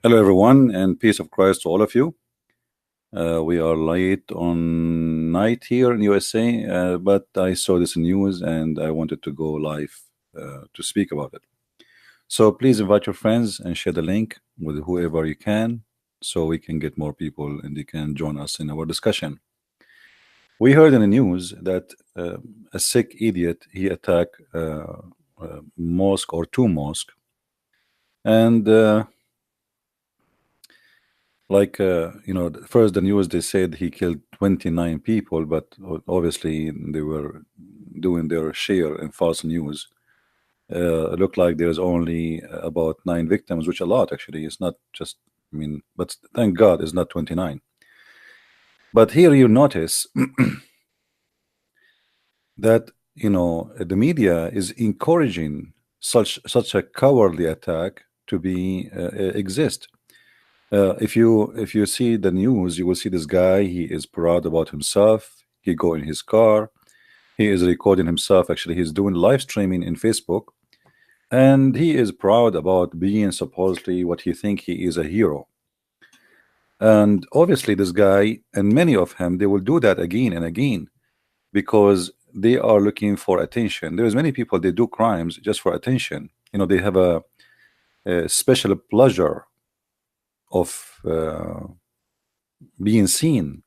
Hello, everyone, and peace of Christ to all of you. We are late on night here in USA, but I saw this news and I wanted to go live to speak about it. So please invite your friends and share the link with whoever you can so we can get more people and they can join us in our discussion. We heard in the news that a sick idiot he attacked a mosque or two mosques, and first the news they said he killed 29 people, but obviously they were doing their share in false news. It looked like there's only about 9 victims, which a lot actually. It's not just, but thank God it's not 29. But here you notice that the media is encouraging such a cowardly attack to be exist. If you see the news, you will see this guy. He is proud about himself. He go in his car. He is recording himself. Actually, he's doing live streaming in Facebook, and he is proud about being supposedly what he think he is a hero. And obviously, this guy and many of him, they will do that again and again because they are looking for attention. There's many people they do crimes just for attention. They have a special pleasure of being seen,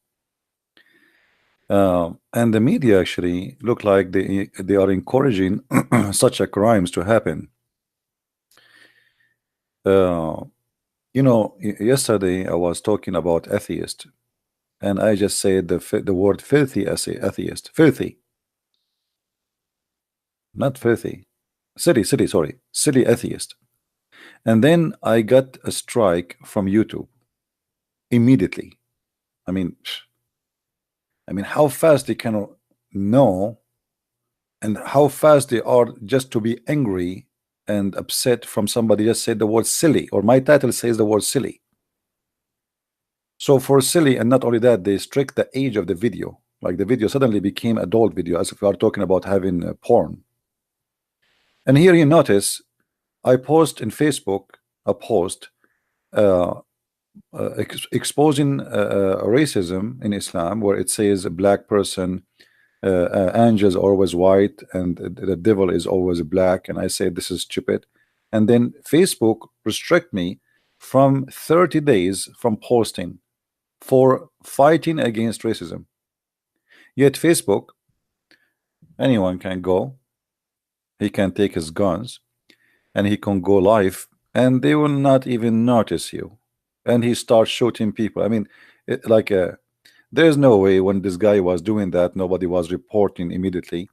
and the media actually look like they are encouraging such a crimes to happen. Yesterday I was talking about atheist, and I just said the word filthy atheist, filthy, not filthy, silly atheist, and then I got a strike from YouTube immediately. I mean, how fast they can know, and how fast they are just to be angry and upset from somebody just said the word silly, or my title says the word silly. So for silly, and not only that, they strict the age of the video. Like the video suddenly became adult video, as if we are talking about having porn. And here you notice, I post in Facebook a post exposing racism in Islam, where it says a black person, angels are always white and the devil is always black, and I say this is stupid. And then Facebook restrict me from 30 days from posting for fighting against racism. Yet Facebook, anyone can go, he can take his guns and he can go live and they will not even notice you, and he starts shooting people. There's no way when this guy was doing that nobody was reporting immediately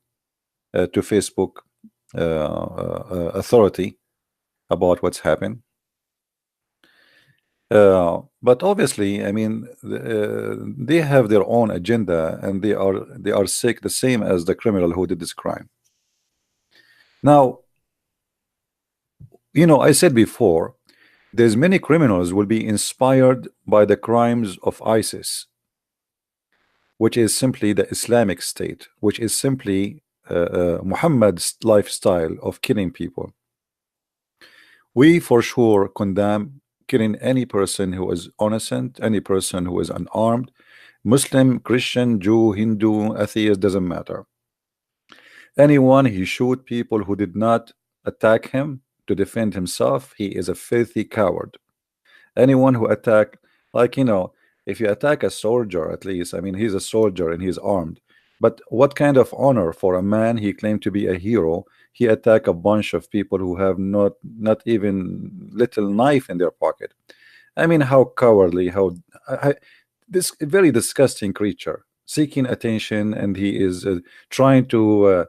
to Facebook authority about what's happened. But obviously, they have their own agenda, and they are sick, the same as the criminal who did this crime. Now, I said before, there's many criminals will be inspired by the crimes of ISIS, which is simply the Islamic State, which is simply Muhammad's lifestyle of killing people. We for sure condemn killing any person who is innocent, any person who is unarmed, Muslim, Christian, Jew, Hindu, atheist, doesn't matter. Anyone he shoot people who did not attack him to defend himself, he is a filthy coward. Anyone who attack, if you attack a soldier, at least, he's a soldier and he's armed. But what kind of honor for a man he claimed to be a hero? He attack a bunch of people who have not even little knife in their pocket. How cowardly, this very disgusting creature seeking attention, and he is trying to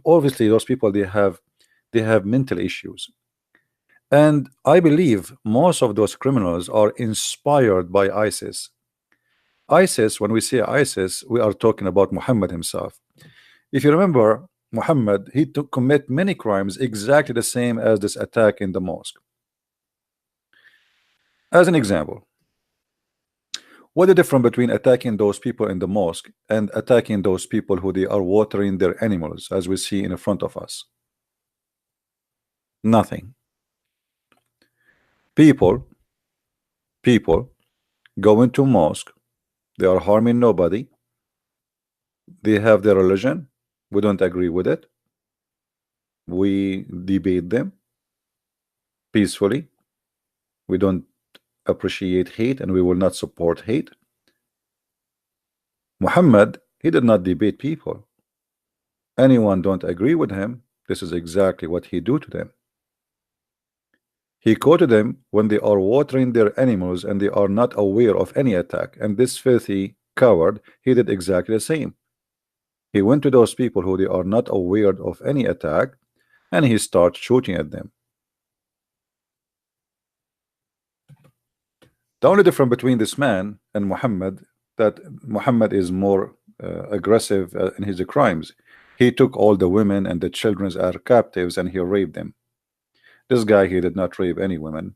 obviously those people, they have mental issues. And I believe most of those criminals are inspired by ISIS. ISIS, when we say ISIS, we are talking about Muhammad himself. If you remember, Muhammad, he commit many crimes exactly the same as this attack in the mosque. As an example, what the difference between attacking those people in the mosque and attacking those people who they are watering their animals, as we see in front of us? Nothing. People, people go into mosque. They are harming nobody. They have their religion. We don't agree with it. We debate them peacefully. We don't appreciate hate and we will not support hate. Muhammad, he did not debate people. Anyone don't agree with him, this is exactly what he do to them. He quoted them when they are watering their animals and they are not aware of any attack. And this filthy coward, he did exactly the same. He went to those people who they are not aware of any attack and he starts shooting at them. The only difference between this man and Muhammad, that Muhammad is more aggressive in his crimes. He took all the women and the children as captives and he raped them. This guy, he did not rape any women.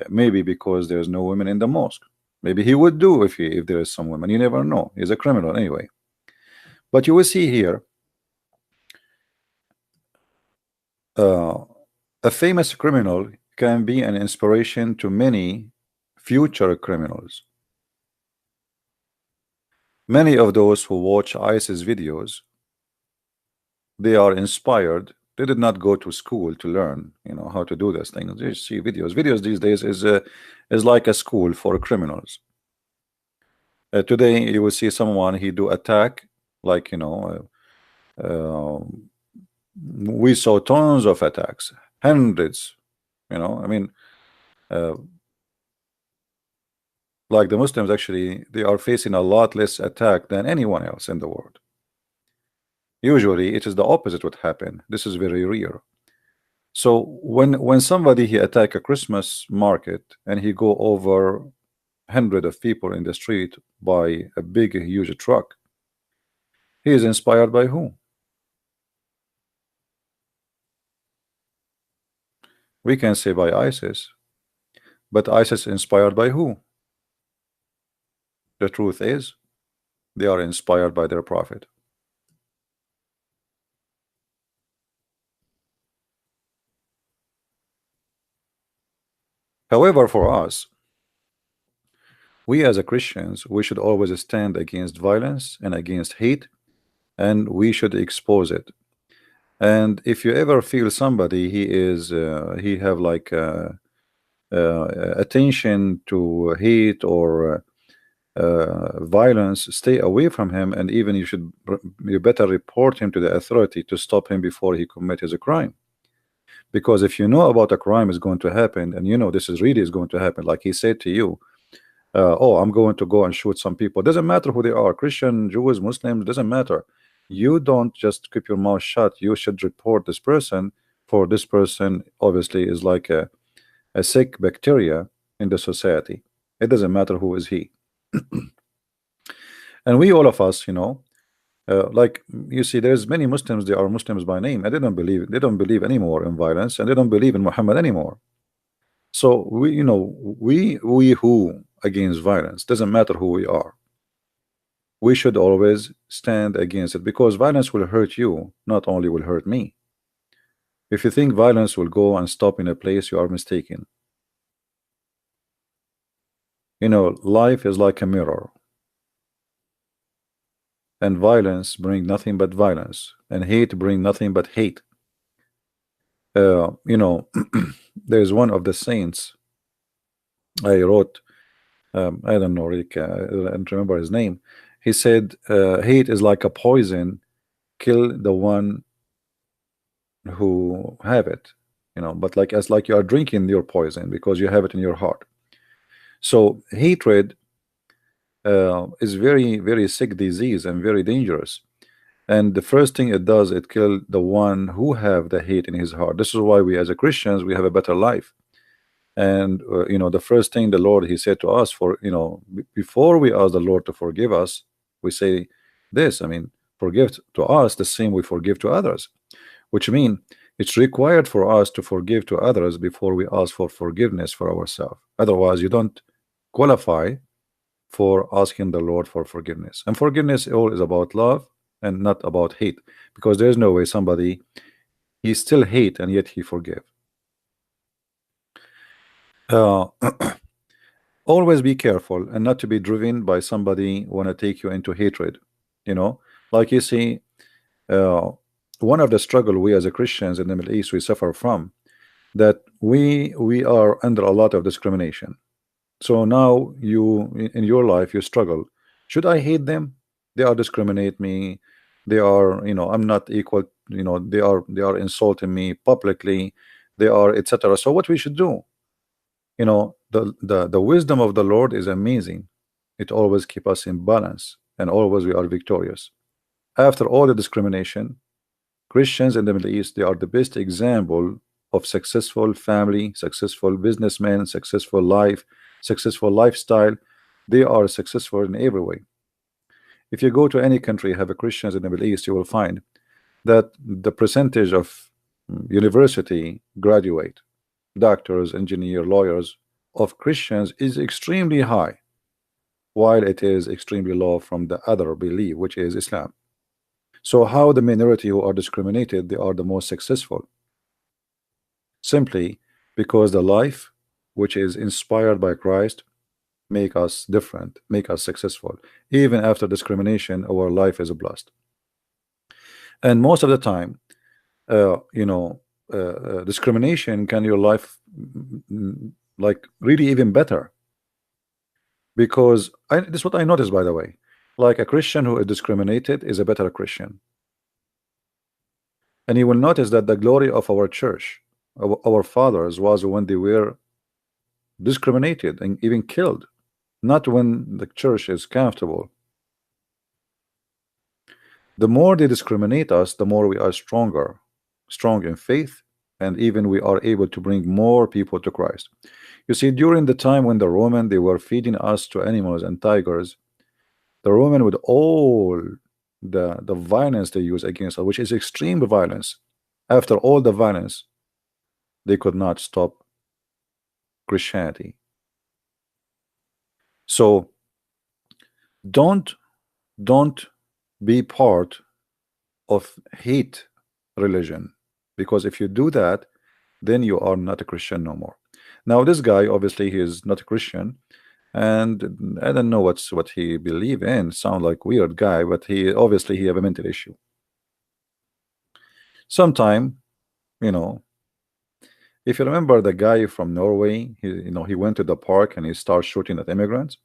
Maybe because there's no women in the mosque. Maybe he would do if there is some women. You never know. He's a criminal anyway. But you will see here a famous criminal can be an inspiration to many future criminals. Many of those who watch ISIS videos, they are inspired. They did not go to school to learn, how to do this thing. They see videos. Videos these days is like a school for criminals. Today you will see someone he do attack, like we saw tons of attacks, hundreds. I mean, like the Muslims actually they are facing a lot less attack than anyone else in the world. Usually it is the opposite what happen. This is very rare. So when somebody he attack a Christmas market and he go over hundred of people in the street by a big huge truck, he is inspired by who? We can say by ISIS, but ISIS inspired by who? The truth is they are inspired by their prophet. However, for us, we as a Christians, we should always stand against violence and against hate, and we should expose it. And if you ever feel somebody he have like attention to hate or violence, stay away from him, and even you better report him to the authority to stop him before he commits a crime. Because if you know about a crime is going to happen and this is really is going to happen, like he said to you, oh, I'm going to go and shoot some people. Doesn't matter who they are, Christian, Jews, Muslims, doesn't matter. You don't just keep your mouth shut. You should report this person, for this person obviously is like a sick bacteria in the society. It doesn't matter who is he. And we, all of us, like you see, there's many Muslims, they are Muslims by name, and they don't believe anymore in violence, and they don't believe in Muhammad anymore. So we who against violence, doesn't matter who we are, we should always stand against it, because violence will hurt you, not only will hurt me. If you think violence will go and stop in a place, you are mistaken. Life is like a mirror, and violence bring nothing but violence, and hate bring nothing but hate. There's one of the saints I wrote, I don't know, Rick, I don't remember his name. He said, hate is like a poison, kill the one who have it, but like as like you are drinking your poison because you have it in your heart. So hatred is very, very sick disease and very dangerous. And the first thing it does, it kill the one who have the hate in his heart. This is why we as a Christians, we have a better life. And the first thing the Lord he said to us, for before we ask the Lord to forgive us, we say this, I mean, forgive to us the same we forgive to others, which mean it's required for us to forgive to others before we ask for forgiveness for ourselves. Otherwise you don't qualify for asking the Lord for forgiveness. And forgiveness all is about love and not about hate, because there's no way somebody he still hate and yet he forgive. Uh, always be careful and not to be driven by somebody want to take you into hatred. You know, like you see, uh, one of the struggle we as a Christians in the Middle East we suffer from that we are under a lot of discrimination. So now you in your life you struggle. Should I hate them? They are discriminate me. They are, I'm not equal. They are insulting me publicly. They are etc. So what we should do? The wisdom of the Lord is amazing. It always keep us in balance, and always we are victorious. After all the discrimination, Christians in the Middle East, they are the best example of successful family, successful businessmen, successful life, successful lifestyle. They are successful in every way. If you go to any country have a Christians in the Middle East, you will find that the percentage of university graduate, doctors, engineer, lawyers of Christians is extremely high, while it is extremely low from the other belief, which is Islam. So how the minority who are discriminated, they are the most successful? Simply because the life which is inspired by Christ make us different, make us successful. Even after discrimination, our life is blessed. And most of the time, discrimination can your life like really even better, because this is what I noticed, by the way. Like a Christian who is discriminated is a better Christian. And you will notice that the glory of our church, our fathers, was when they were discriminated and even killed, not when the church is comfortable. The more they discriminate us, the more we are stronger, strong in faith, and even we are able to bring more people to Christ. You see, during the time when the Roman they were feeding us to animals and tigers, the Roman with all the violence they use against us, which is extreme violence, after all the violence, they could not stop Christianity. So don't be part of hate religion, because if you do that, then you are not a Christian no more. Now this guy obviously he is not a Christian, and I don't know what he believe in. Sound like weird guy, but he obviously he have a mental issue. Sometime, you know, if you remember the guy from Norway, he went to the park and he started shooting at immigrants.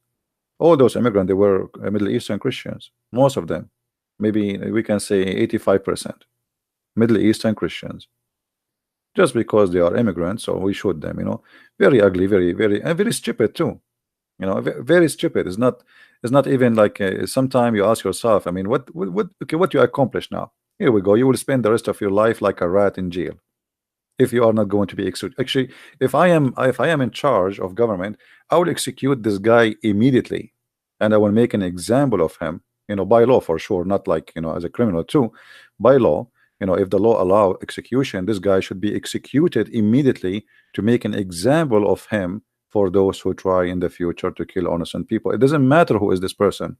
All those immigrants, they were Middle Eastern Christians, most of them. Maybe we can say 85% Middle Eastern Christians. Just because they are immigrants, so we shoot them. Very ugly, and very stupid too. Very stupid. It's not even like sometimes you ask yourself, I mean, what you accomplish now? Here we go. You will spend the rest of your life like a rat in jail if you are not going to be executed. Actually, if I am in charge of government, I will execute this guy immediately, and I will make an example of him. By law for sure, not like as a criminal too. By law, if the law allow execution, this guy should be executed immediately to make an example of him for those who try in the future to kill innocent people. It doesn't matter who is this person.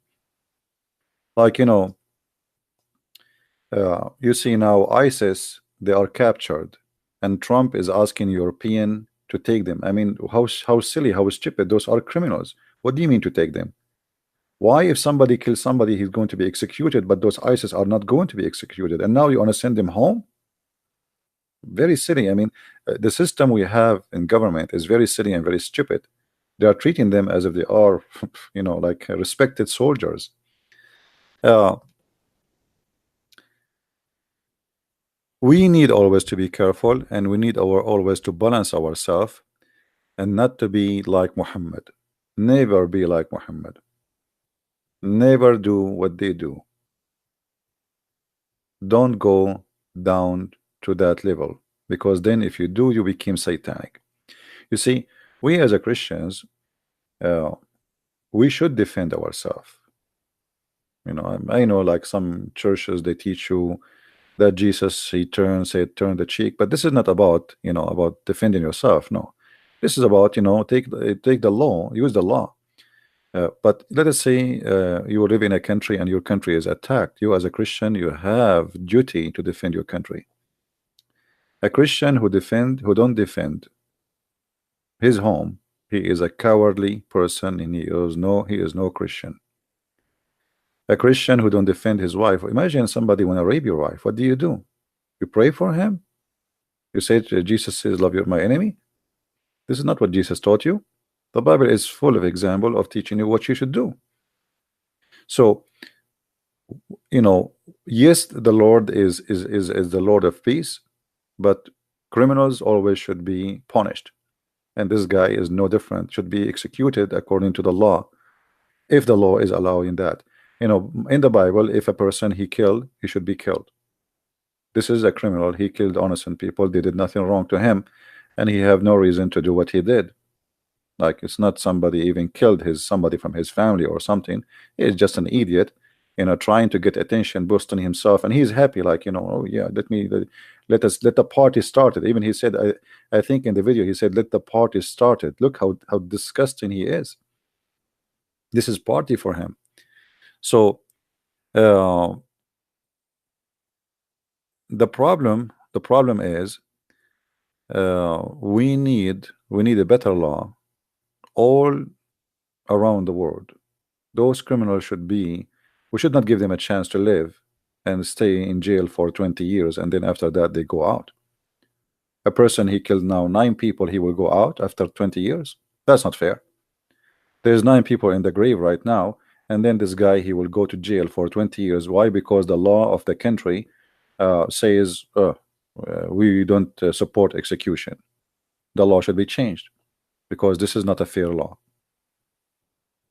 Like you see now ISIS, they are captured, and Trump is asking European to take them. I mean, how silly, how stupid. Those are criminals. What do you mean to take them? Why, if somebody kills somebody, he's going to be executed, but those ISIS are not going to be executed, and now you want to send them home? Very silly. I mean, the system we have in government is very silly and very stupid. They are treating them as if they are, like respected soldiers. Uh, we need always to be careful, and we need always to balance ourselves and not to be like Muhammad. Never be like Muhammad. Never do what they do. Don't go down to that level, because then if you do, you become satanic. You see, we as a Christians, uh, we should defend ourselves. I know like some churches they teach you that Jesus he said turn the cheek, but this is not about about defending yourself. No, this is about take the law, use the law. But let us say you live in a country and your country is attacked. You as a Christian, you have duty to defend your country. A Christian who don't defend his home, he is a cowardly person, and he is no Christian. A Christian who don't defend his wife. Imagine somebody want to rape your wife. What do? You pray for him? You say Jesus says, "Love your my enemy." This is not what Jesus taught you. The Bible is full of example of teaching you what you should do. So, you know, yes, the Lord is the Lord of peace, but criminals always should be punished. And this guy is no different, should be executed according to the law, if the law is allowing that. In the Bible, if a person he killed, he should be killed. This is a criminal. He killed innocent people. They did nothing wrong to him, and he have no reason to do what he did. Like, it's not somebody even killed somebody from his family or something. He's just an idiot, trying to get attention, boosting himself, and he's happy. Like, oh yeah, let the party started. Even he said, I think in the video he said, let the party started. Look how disgusting he is. This is party for him. So uh, the problem is, we need a better law all around the world. Those criminals we should not give them a chance to live and stay in jail for 20 years, and then after that they go out. A person he killed now 9 people, he will go out after 20 years. That's not fair. There's 9 people in the grave right now, and then this guy, he will go to jail for 20 years. Why? Because the law of the country says we don't support execution. The law should be changed, because this is not a fair law.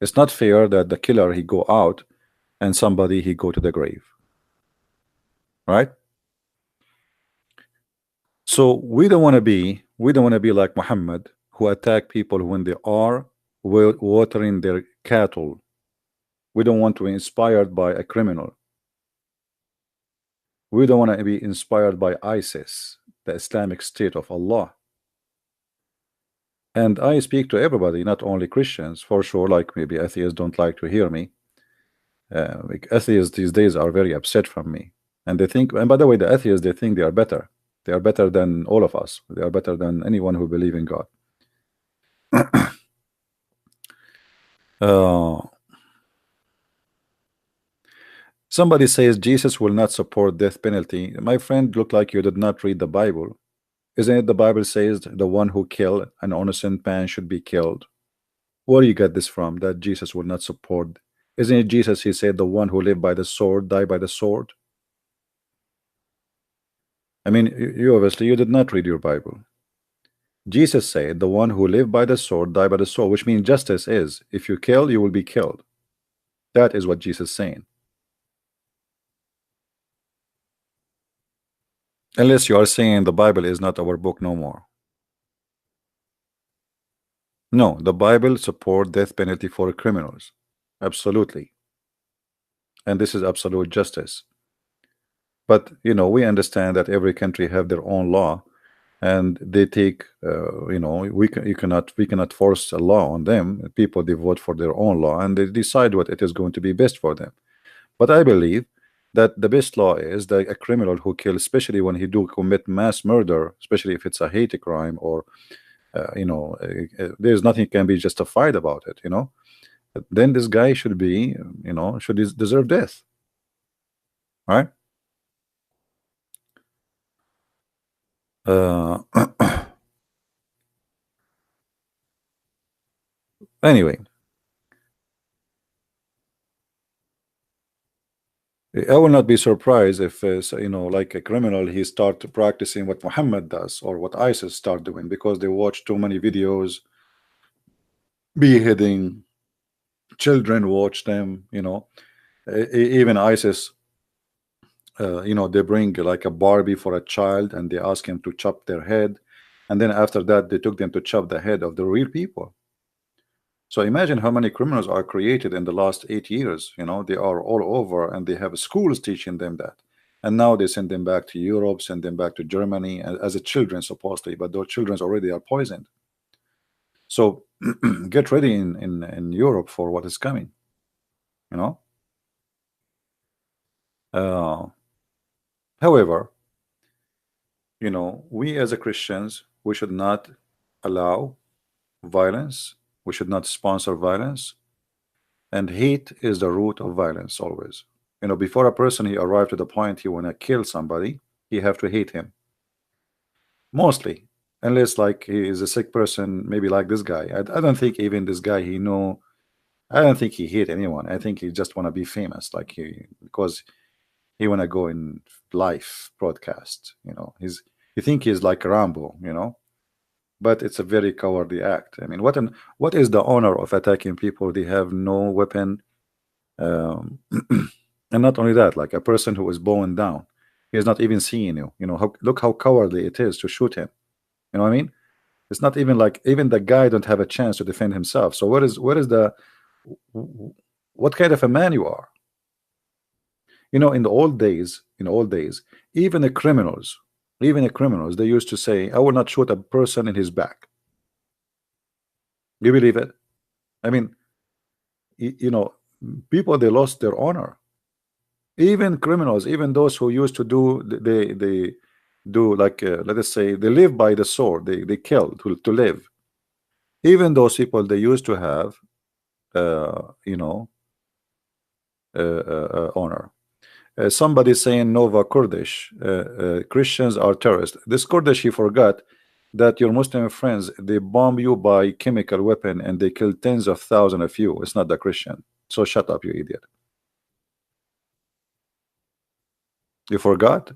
It's not fair that the killer he go out and somebody he go to the grave, right? So we don't want to be like Muhammad, who attack people when they are watering their cattle. We don't want to be inspired by a criminal. We don't want to be inspired by ISIS, the Islamic State of Allah. And I speak to everybody, not only Christians, for sure. Like, maybe atheists don't like to hear me. Like, atheists these days are very upset from me, and they think. And by the way, the atheists, they think they are better. They are better than all of us. They are better than anyone who believe in God. Uh, Somebody says Jesus will not support death penalty. My friend, look like you did not read the Bible. Isn't it the Bible says the one who killed an innocent man should be killed? Where do you get this from, that Jesus will not support? Isn't it Jesus, he said, the one who lived by the sword, die by the sword? I mean, you obviously you did not read your Bible. Jesus said, the one who lived by the sword, die by the sword, which means justice is, if you kill, you will be killed. That is what Jesus is saying. Unless you are saying the Bible is not our book no more. No, the Bible support death penalty for criminals. Absolutely. And this is absolute justice. But we understand that every country have their own law, and they take we cannot force a law on them. People, they vote for their own law and they decide what it is going to be best for them. But I believe that the best law is that a criminal who kills, especially when he do commit mass murder, especially if it's a hate crime, or there's nothing can be justified about it, then this guy should be, should deserve death, right? Anyway, I will not be surprised if like a criminal, he start practicing what Muhammad does or what ISIS start doing, because they watch too many videos, beheading children, watch them, even ISIS, they bring like a Barbie for a child and they ask him to chop their head, and then after that they took them to chop the head of the real people. So imagine how many criminals are created in the last 8 years. They are all over, and they have schools teaching them that. And now they send them back to Europe, send them back to Germany as a children supposedly, but those children already are poisoned. So get ready in Europe for what is coming. You know. However, we as a Christians, we should not allow violence. We should not sponsor violence. And hate is the root of violence always. Before a person he arrived to the point he wanna kill somebody, he have to hate him. Mostly. Unless like he is a sick person, maybe like this guy. I don't think even this guy he know. I don't think he hate anyone. I think he just wanna be famous, like because he wanna go in live broadcast. You think he's like Rambo. But it's a very cowardly act. I mean, what is the honor of attacking people? They have no weapon, um, and not only that, like a person who is bowing down, he is not even seeing you. Look how cowardly it is to shoot him. You know what I mean? It's not even like even the guy don't have a chance to defend himself. So what is the what kind of a man you are? In the old days, even the criminals, they used to say, "I will not shoot a person in his back." You believe it? I mean, people they lost their honor. Even criminals, even those who used to do, they do like let us say they live by the sword. They kill to live. Even those people they used to have, uh, you know, honor. Somebody saying Nova Kurdish, Christians are terrorists. This Kurdish, he forgot that your Muslim friends they bomb you by chemical weapon and they kill tens of thousands of you. It's not the Christian. So shut up, you idiot. You forgot,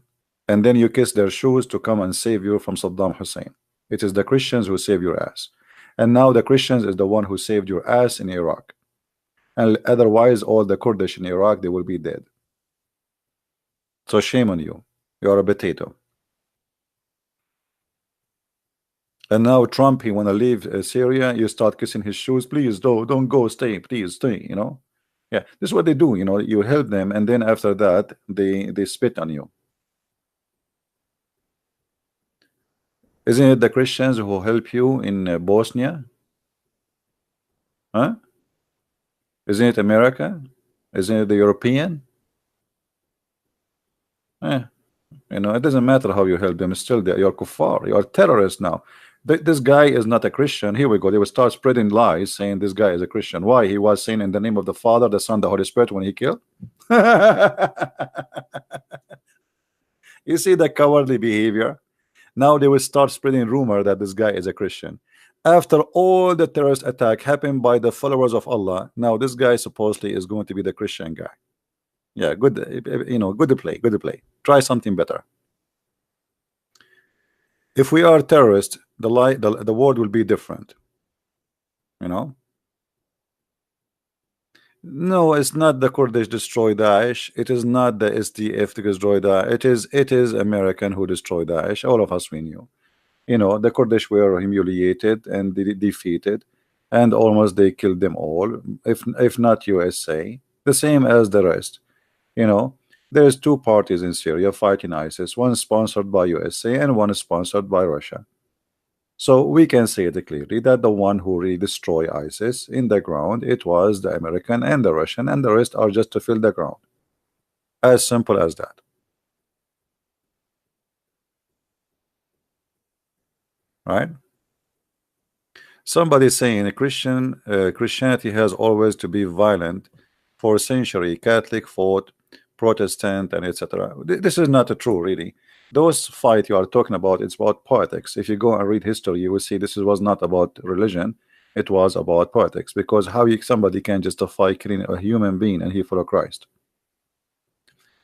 and then you kiss their shoes to come and save you from Saddam Hussein. It is the Christians who save your ass, and now the Christians is the one who saved your ass in Iraq. And otherwise, all the Kurdish in Iraq they will be dead. So shame on you. You are a potato. And now Trump, he want to leave Syria. You start kissing his shoes. Please, don't go. Stay, please, stay. Yeah, this is what they do. You help them, and then after that, they spit on you. Isn't it the Christians who help you in Bosnia? Huh? Isn't it America? Isn't it the European? Eh, it doesn't matter how you help them. Still, you're kuffar. You're terrorists now. This guy is not a Christian. Here we go. They will start spreading lies saying this guy is a Christian. Why? He was saying in the name of the Father, the Son, the Holy Spirit when he killed. You see the cowardly behavior? Now they will start spreading rumor that this guy is a Christian. After all the terrorist attack happened by the followers of Allah, now this guy supposedly is going to be the Christian guy. Yeah, good. Good to play. Good to play. Try something better. If we are terrorists, the world will be different. No, it's not the Kurdish destroy Daesh. It is not the SDF to destroy Daesh. It is American who destroyed Daesh. All of us we knew. The Kurdish were humiliated and defeated, and almost they killed them all. If not USA, the same as the rest. There's two parties in Syria fighting ISIS. One sponsored by USA and one is sponsored by Russia. So we can say it clearly that the one who really destroyed ISIS in the ground, it was the American and the Russian, and the rest are just to fill the ground. As simple as that. Right? Somebody saying Christianity has always to be violent for a century. Catholic fought, Protestant, and etc. This is not true, really. Those fight you are talking about, it's about politics. If you go and read history, you will see this was not about religion. It was about politics. Because how somebody can justify killing a human being and he follow Christ?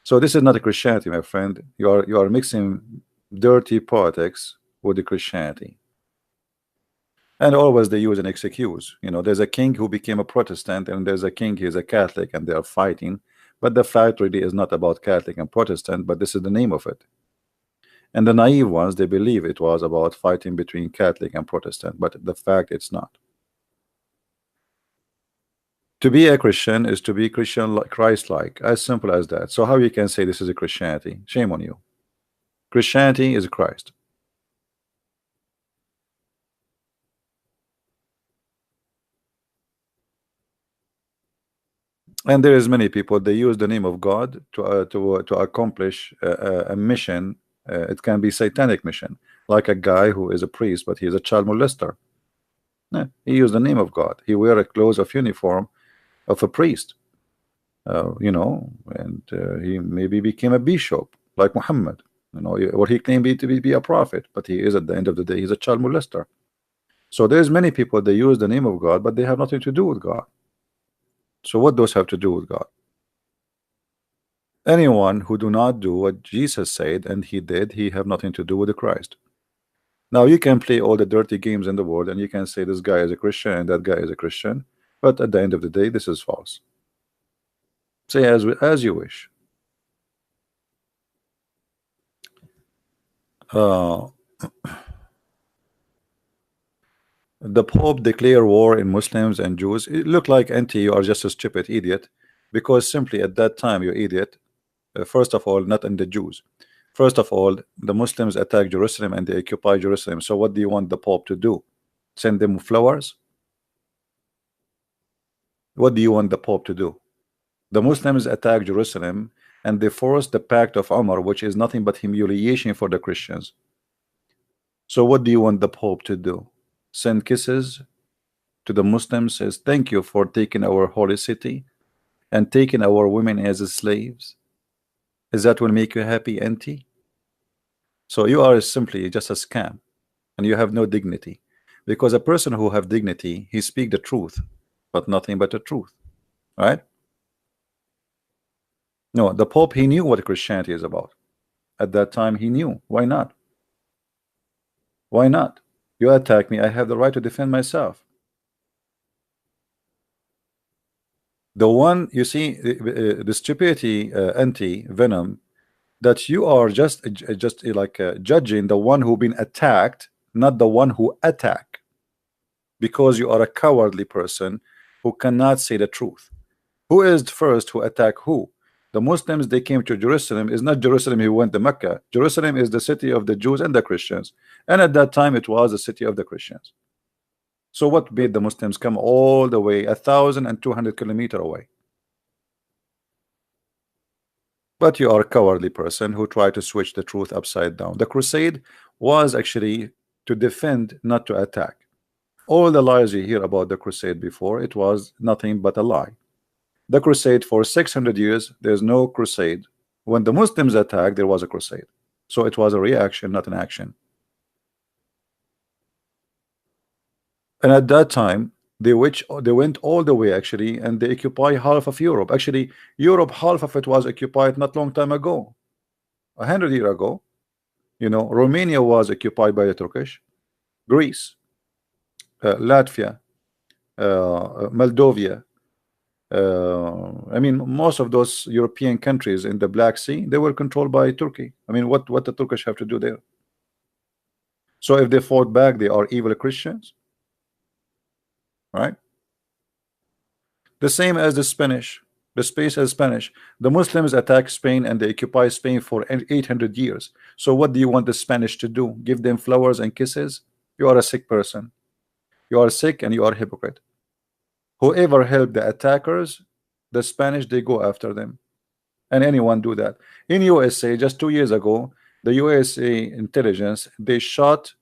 So this is not a Christianity, my friend. You are mixing dirty politics with the Christianity. And always they use an excuse. There's a king who became a Protestant, and there's a king who is a Catholic, and they are fighting. But the fact really is not about Catholic and Protestant, but this is the name of it. And the naive ones, they believe it was about fighting between Catholic and Protestant, but the fact it's not. To be a Christian is to be Christian, Christ-like, as simple as that. So how you can say this is a Christianity? Shame on you. Christianity is Christ. And there is many people, they use the name of God to accomplish a mission. It can be satanic mission, like a guy who is a priest but he is a child molester. No, he used the name of God. He wear a clothes of uniform of a priest, and he maybe became a bishop like Muhammad, or he claimed to be a prophet, but he is at the end of the day, he's a child molester. So there's many people, they use the name of God, but they have nothing to do with God. So what those have to do with God? Anyone who do not do what Jesus said and he did, he have nothing to do with the Christ. Now you can play all the dirty games in the world and you can say this guy is a Christian and that guy is a Christian, but at the end of the day, this is false. Say as you wish. Uh, the Pope declare war in Muslims and Jews. It look like you are just a stupid idiot, because simply at that time, you idiot. First of all, not in the Jews. First of all, the Muslims attack Jerusalem and they occupy Jerusalem. So what do you want the Pope to do? Send them flowers? What do you want the Pope to do? The Muslims attack Jerusalem and they forced the Pact of Umar, which is nothing but humiliation for the Christians. So what do you want the Pope to do? Send kisses to the Muslims, says thank you for taking our holy city and taking our women as slaves? Is that will make you happy, Auntie? So you are simply just a scam and you have no dignity, because a person who have dignity, he speak the truth, but nothing but the truth, right? No, the Pope, he knew what Christianity is about. At that time, he knew. Why not? Why not? You attack me, I have the right to defend myself. The one, you see, the stupidity, anti-venom, that you are just like judging the one who been attacked, not the one who attack, because you are a cowardly person who cannot say the truth. Who is first who attack who? The Muslims, they came to Jerusalem. Is not Jerusalem who went to Mecca. Jerusalem is the city of the Jews and the Christians, and at that time it was the city of the Christians. So what made the Muslims come all the way 1,200 kilometers away? But you are a cowardly person who tried to switch the truth upside down. The crusade was actually to defend, not to attack. All the lies you hear about the crusade before, it was nothing but a lie. The crusade for 600 years, there's no crusade. When the Muslims attacked, there was a crusade. So it was a reaction, not an action. And at that time, they went all the way actually, and they occupy half of Europe. Actually, Europe, half of it was occupied not long time ago, 100 years ago. Romania was occupied by the Turkish, Greece, Latvia, Moldova. I mean, most of those European countries in the Black Sea, they were controlled by Turkey. I mean, what the Turkish have to do there? So if they fought back, they are evil Christians, right? The same as the Spanish, the space as Spanish. The Muslims attack Spain and they occupy Spain for 800 years. So what do you want the Spanish to do? Give them flowers and kisses? You are a sick person. You are sick and you are a hypocrite. Whoever helped the attackers, the Spanish, they go after them. And anyone do that. In USA, just 2 years ago, the USA intelligence, they shot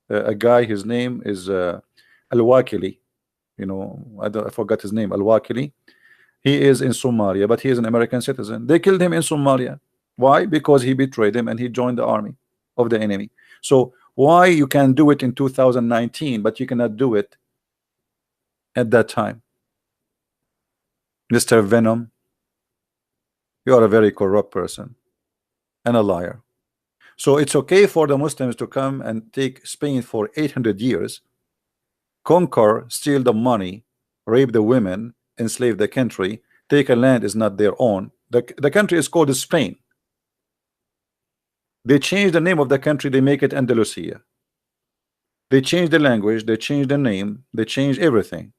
a guy, his name is Al-Wakili. I forgot his name, Al-Wakili. He is in Somalia, but he is an American citizen. They killed him in Somalia. Why? Because he betrayed them and he joined the army of the enemy. So why you can do it in 2019, but you cannot do it at that time? Mr. Venom, you are a very corrupt person and a liar. So it's okay for the Muslims to come and take Spain for 800 years, conquer, steal the money, rape the women, enslave the country, take a land is not their own. The country is called Spain. They change the name of the country, they make it Andalusia. They change the language, they change the name, they change everything.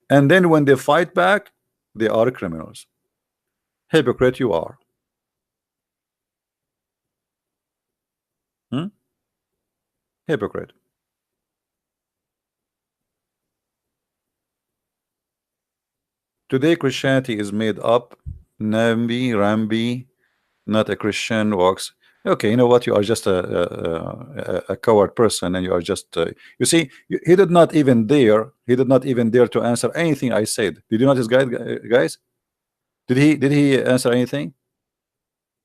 And then when they fight back, they are criminals. Hypocrite you are. Hypocrite. Today Christianity is made up. Nambi, Rambi, not a Christian walks. Okay, you know what? You are just a coward person, and you are just. You see, he did not even dare. He did not even dare to answer anything I said. Did you notice, guys? Did he answer anything?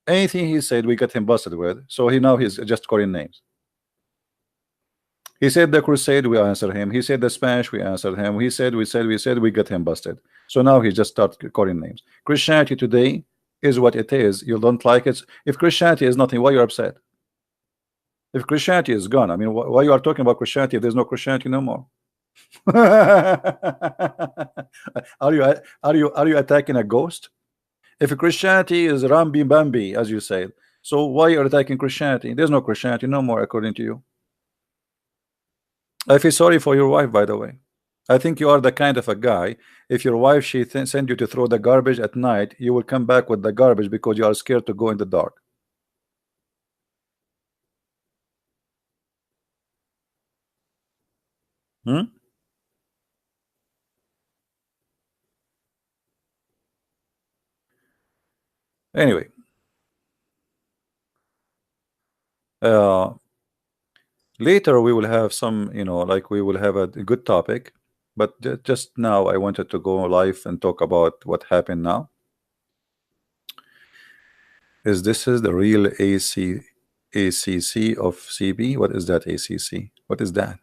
Anything he said, we got him busted with. So he's just calling names. He said the crusade, we answered him. He said the Spanish, we answered him. He said, we said, we got him busted. So now he just started calling names. Christianity today is what it is. You don't like it. If Christianity is nothing, why you're upset? If Christianity is gone, I mean, why you are talking about Christianity if there's no Christianity no more? Are you attacking a ghost? If Christianity is Rambi Bambi, as you said, so why are you attacking Christianity? There's no Christianity no more, according to you. I feel sorry for your wife, by the way. I think you are the kind of a guy, if your wife she send you to throw the garbage at night, you will come back with the garbage because you are scared to go in the dark. Hmm? Anyway, uh, later we will have some, like we will have a good topic, but just now I wanted to go live and talk about what happened now. This is the real ACC of CB? What is that ACC? What is that?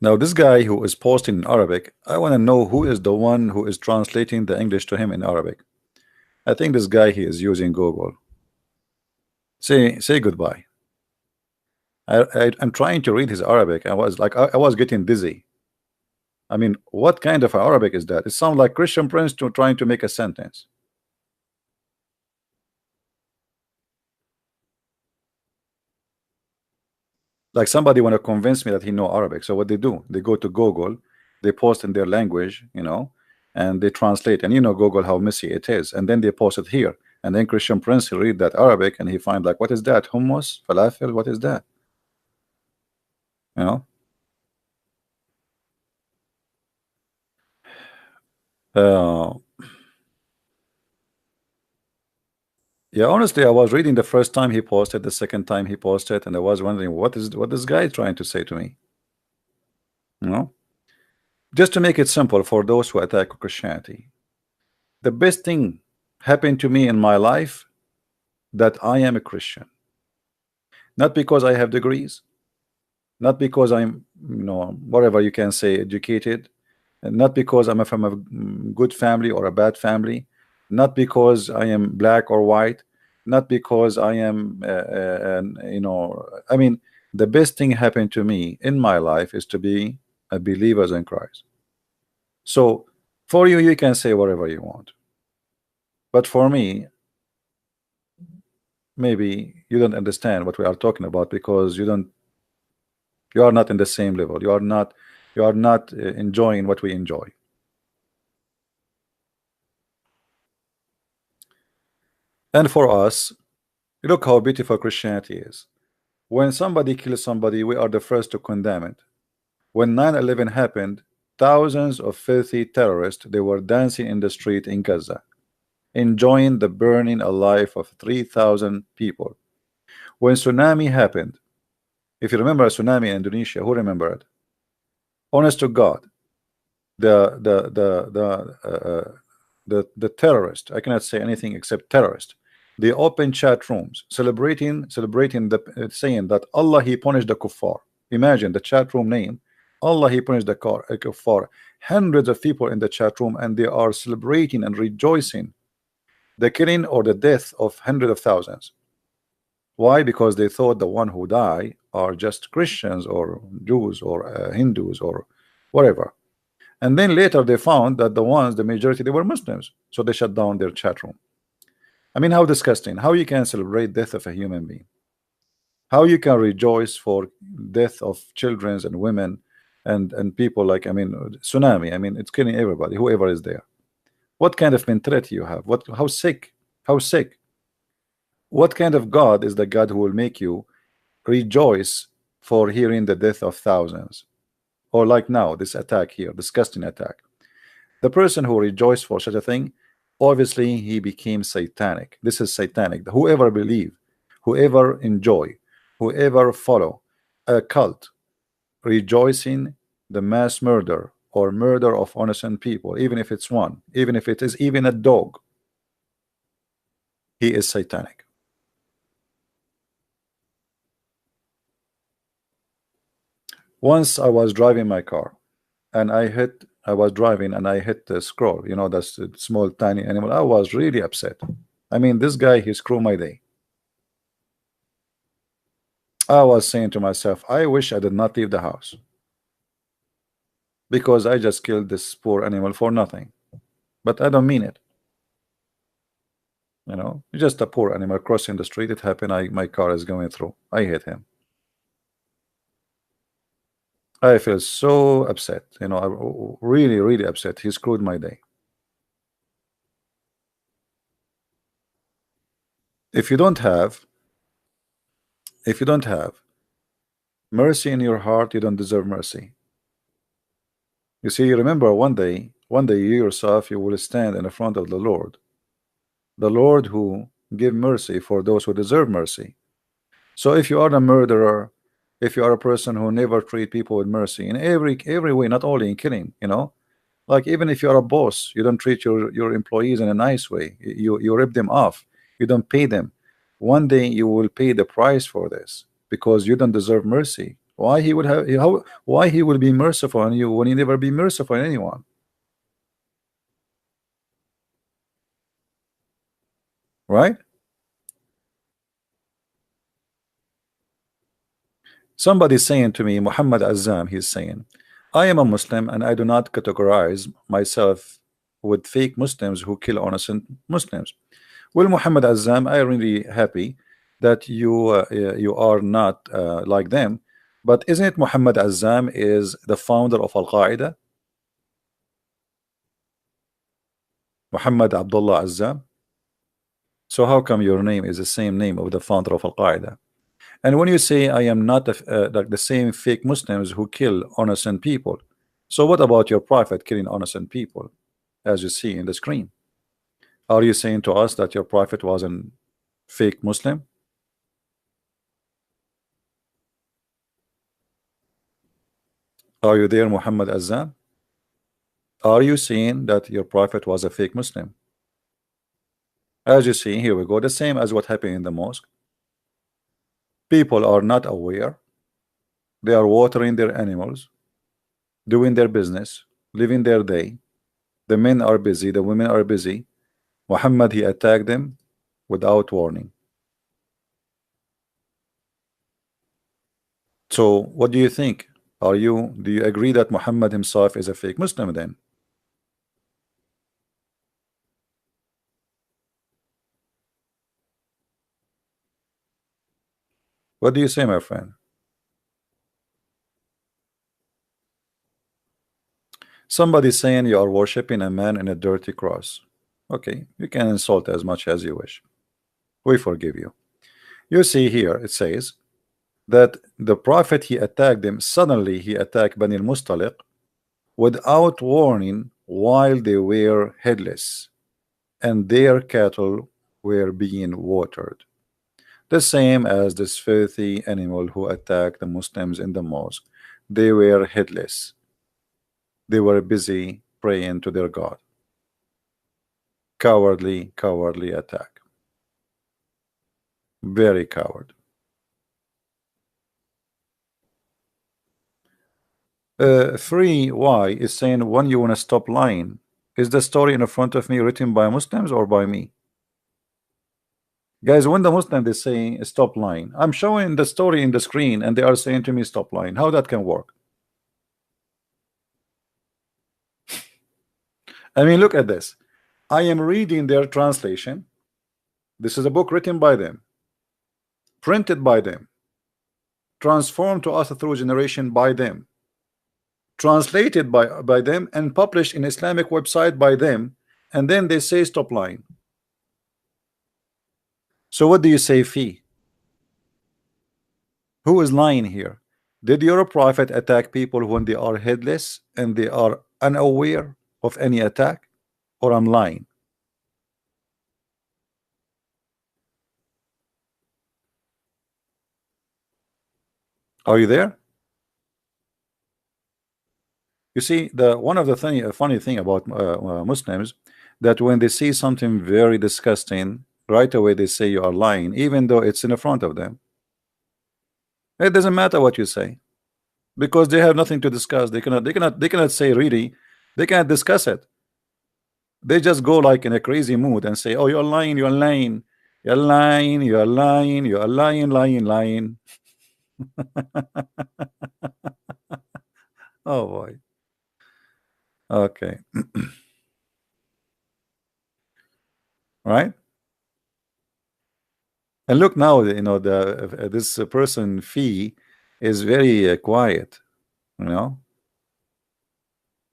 Now this guy who is posting in Arabic, I want to know who is the one who is translating the English to him in Arabic. I think this guy he is using Google. Say goodbye. I'm trying to read his Arabic. I was getting dizzy. I mean, what kind of Arabic is that? It sounds like Christian Prince trying to make a sentence. Like somebody want to convince me that he know Arabic. So what they do, they go to Google, they post in their language, and they translate. And Google how messy it is. And then they post it here. And then Christian Prince he read that Arabic and he find like, what is that? Hummus, falafel, what is that? You know? Uh, yeah, honestly, I was reading the first time he posted, the second time he posted, and I was wondering what this guy is trying to say to me. You know? Just to make it simple for those who attack Christianity. The best thing happened to me in my life that I am a Christian. Not because I have degrees, not because I'm, whatever you can say, educated, and not because I'm from a good family or a bad family, not because I am black or white, not because I am, I mean, the best thing happened to me in my life is to be a believer in Christ. So for you, you can say whatever you want. But for me, maybe you don't understand what we are talking about because you are not in the same level. You are not enjoying what we enjoy. And for us, look how beautiful Christianity is. When somebody kills somebody, we are the first to condemn it. When 9/11 happened, thousands of filthy terrorists they were dancing in the street in Gaza, enjoying the burning alive of 3,000 people. When tsunami happened, if you remember a tsunami in Indonesia, who remember it? Honest to God, the terrorist, I cannot say anything except terrorist. They open chat rooms celebrating the saying that Allah he punished the kuffar. Imagine the chat room name, Allah he punished the kuffar. Hundreds of people in the chat room and they are celebrating and rejoicing the killing or the death of hundreds of thousands. Why? Because they thought the one who die are just Christians or Jews or Hindus or whatever. And then later they found that the majority, they were Muslims. So they shut down their chat room. I mean, how disgusting. How you can celebrate death of a human being? How you can rejoice for death of children and women and people like, I mean, tsunami. I mean, it's killing everybody, whoever is there. What kind of mentality you have? How sick? How sick? What kind of God is the God who will make you rejoice for hearing the death of thousands? Or like now, this attack here, disgusting attack. The person who rejoiced for such a thing, obviously he became satanic. This is satanic. Whoever believe, whoever enjoy, whoever follow a cult rejoicing the mass murder or murder of innocent people, even if it's one, even if it is even a dog, he is satanic. Once I was driving my car and I was driving and I hit the scroll, you know, that's the small tiny animal. I was really upset. I mean, this guy, he screwed my day. I was saying to myself, I wish I did not leave the house because I just killed this poor animal for nothing. But I don't mean it. You know, just a poor animal crossing the street. It happened. My car is going through. I hit him. I feel so upset. You know, I really, really upset. He screwed my day. If you don't have, if you don't have mercy in your heart, you don't deserve mercy. You see, remember one day you yourself, you will stand in the front of the Lord who give mercy for those who deserve mercy. So if you are a murderer, if you are a person who never treat people with mercy in every way, not only in killing, you know, like even if you're a boss, you don't treat your employees in a nice way. You rip them off. You don't pay them. One day you will pay the price for this because you don't deserve mercy. Why he would have why he will be merciful on you when he never be merciful on anyone, right? Somebody saying to me, Muhammad Azam, he's saying, I am a Muslim and I do not categorize myself with fake Muslims who kill innocent Muslims. Well, Muhammad Azam, I'm really happy that you are not like them. But isn't it Muhammad Azam is the founder of Al Qaeda? Muhammad Abdullah Azam. So how come your name is the same name of the founder of Al Qaeda? And when you say I am not like the same fake Muslims who kill innocent people, so what about your prophet killing innocent people, as you see in the screen? Are you saying to us that your prophet was a fake Muslim? Are you there, Muhammad Azam? Are you saying that your prophet was a fake Muslim? As you see, here we go, the same as what happened in the mosque. People are not aware. They are watering their animals, doing their business, living their day. The men are busy, the women are busy. Muhammad, he attacked them without warning. So what do you think? Do you agree that Muhammad himself is a fake Muslim then? What do you say, my friend? Somebody saying you are worshiping a man in a dirty cross. Okay, you can insult as much as you wish. We forgive you. You see here, it says that the prophet, he attacked them. Suddenly he attacked Bani al-Mustaliq without warning while they were headless and their cattle were being watered. The same as this filthy animal who attacked the Muslims in the mosque. They were headless. They were busy praying to their God. Cowardly, cowardly attack. Very coward. Free Y is saying, when you want to stop lying. Is the story in front of me written by Muslims or by me? Guys, when the Muslim is saying stop lying, I'm showing the story in the screen and they are saying to me stop lying. How that can work? I mean, look at this. I am reading their translation. This is a book written by them, printed by them, transformed to us through generation by them, translated by them, and published in Islamic website by them, and then they say stop lying. So what do you say, fee? Who is lying here? Did your prophet attack people when they are headless and they are unaware of any attack, or I'm lying? Are you there? You see, the one of the funny thing about Muslims, that when they see something very disgusting, right away they say you are lying, even though it's in the front of them. It doesn't matter what you say, because they have nothing to discuss. They cannot say really, they cannot discuss it. They just go like in a crazy mood and say, "Oh, you're lying, you're lying, you're lying, you're lying, you're lying, lying, lying." Oh boy. Okay. Right. And look now, the this person Fee is very quiet. You know,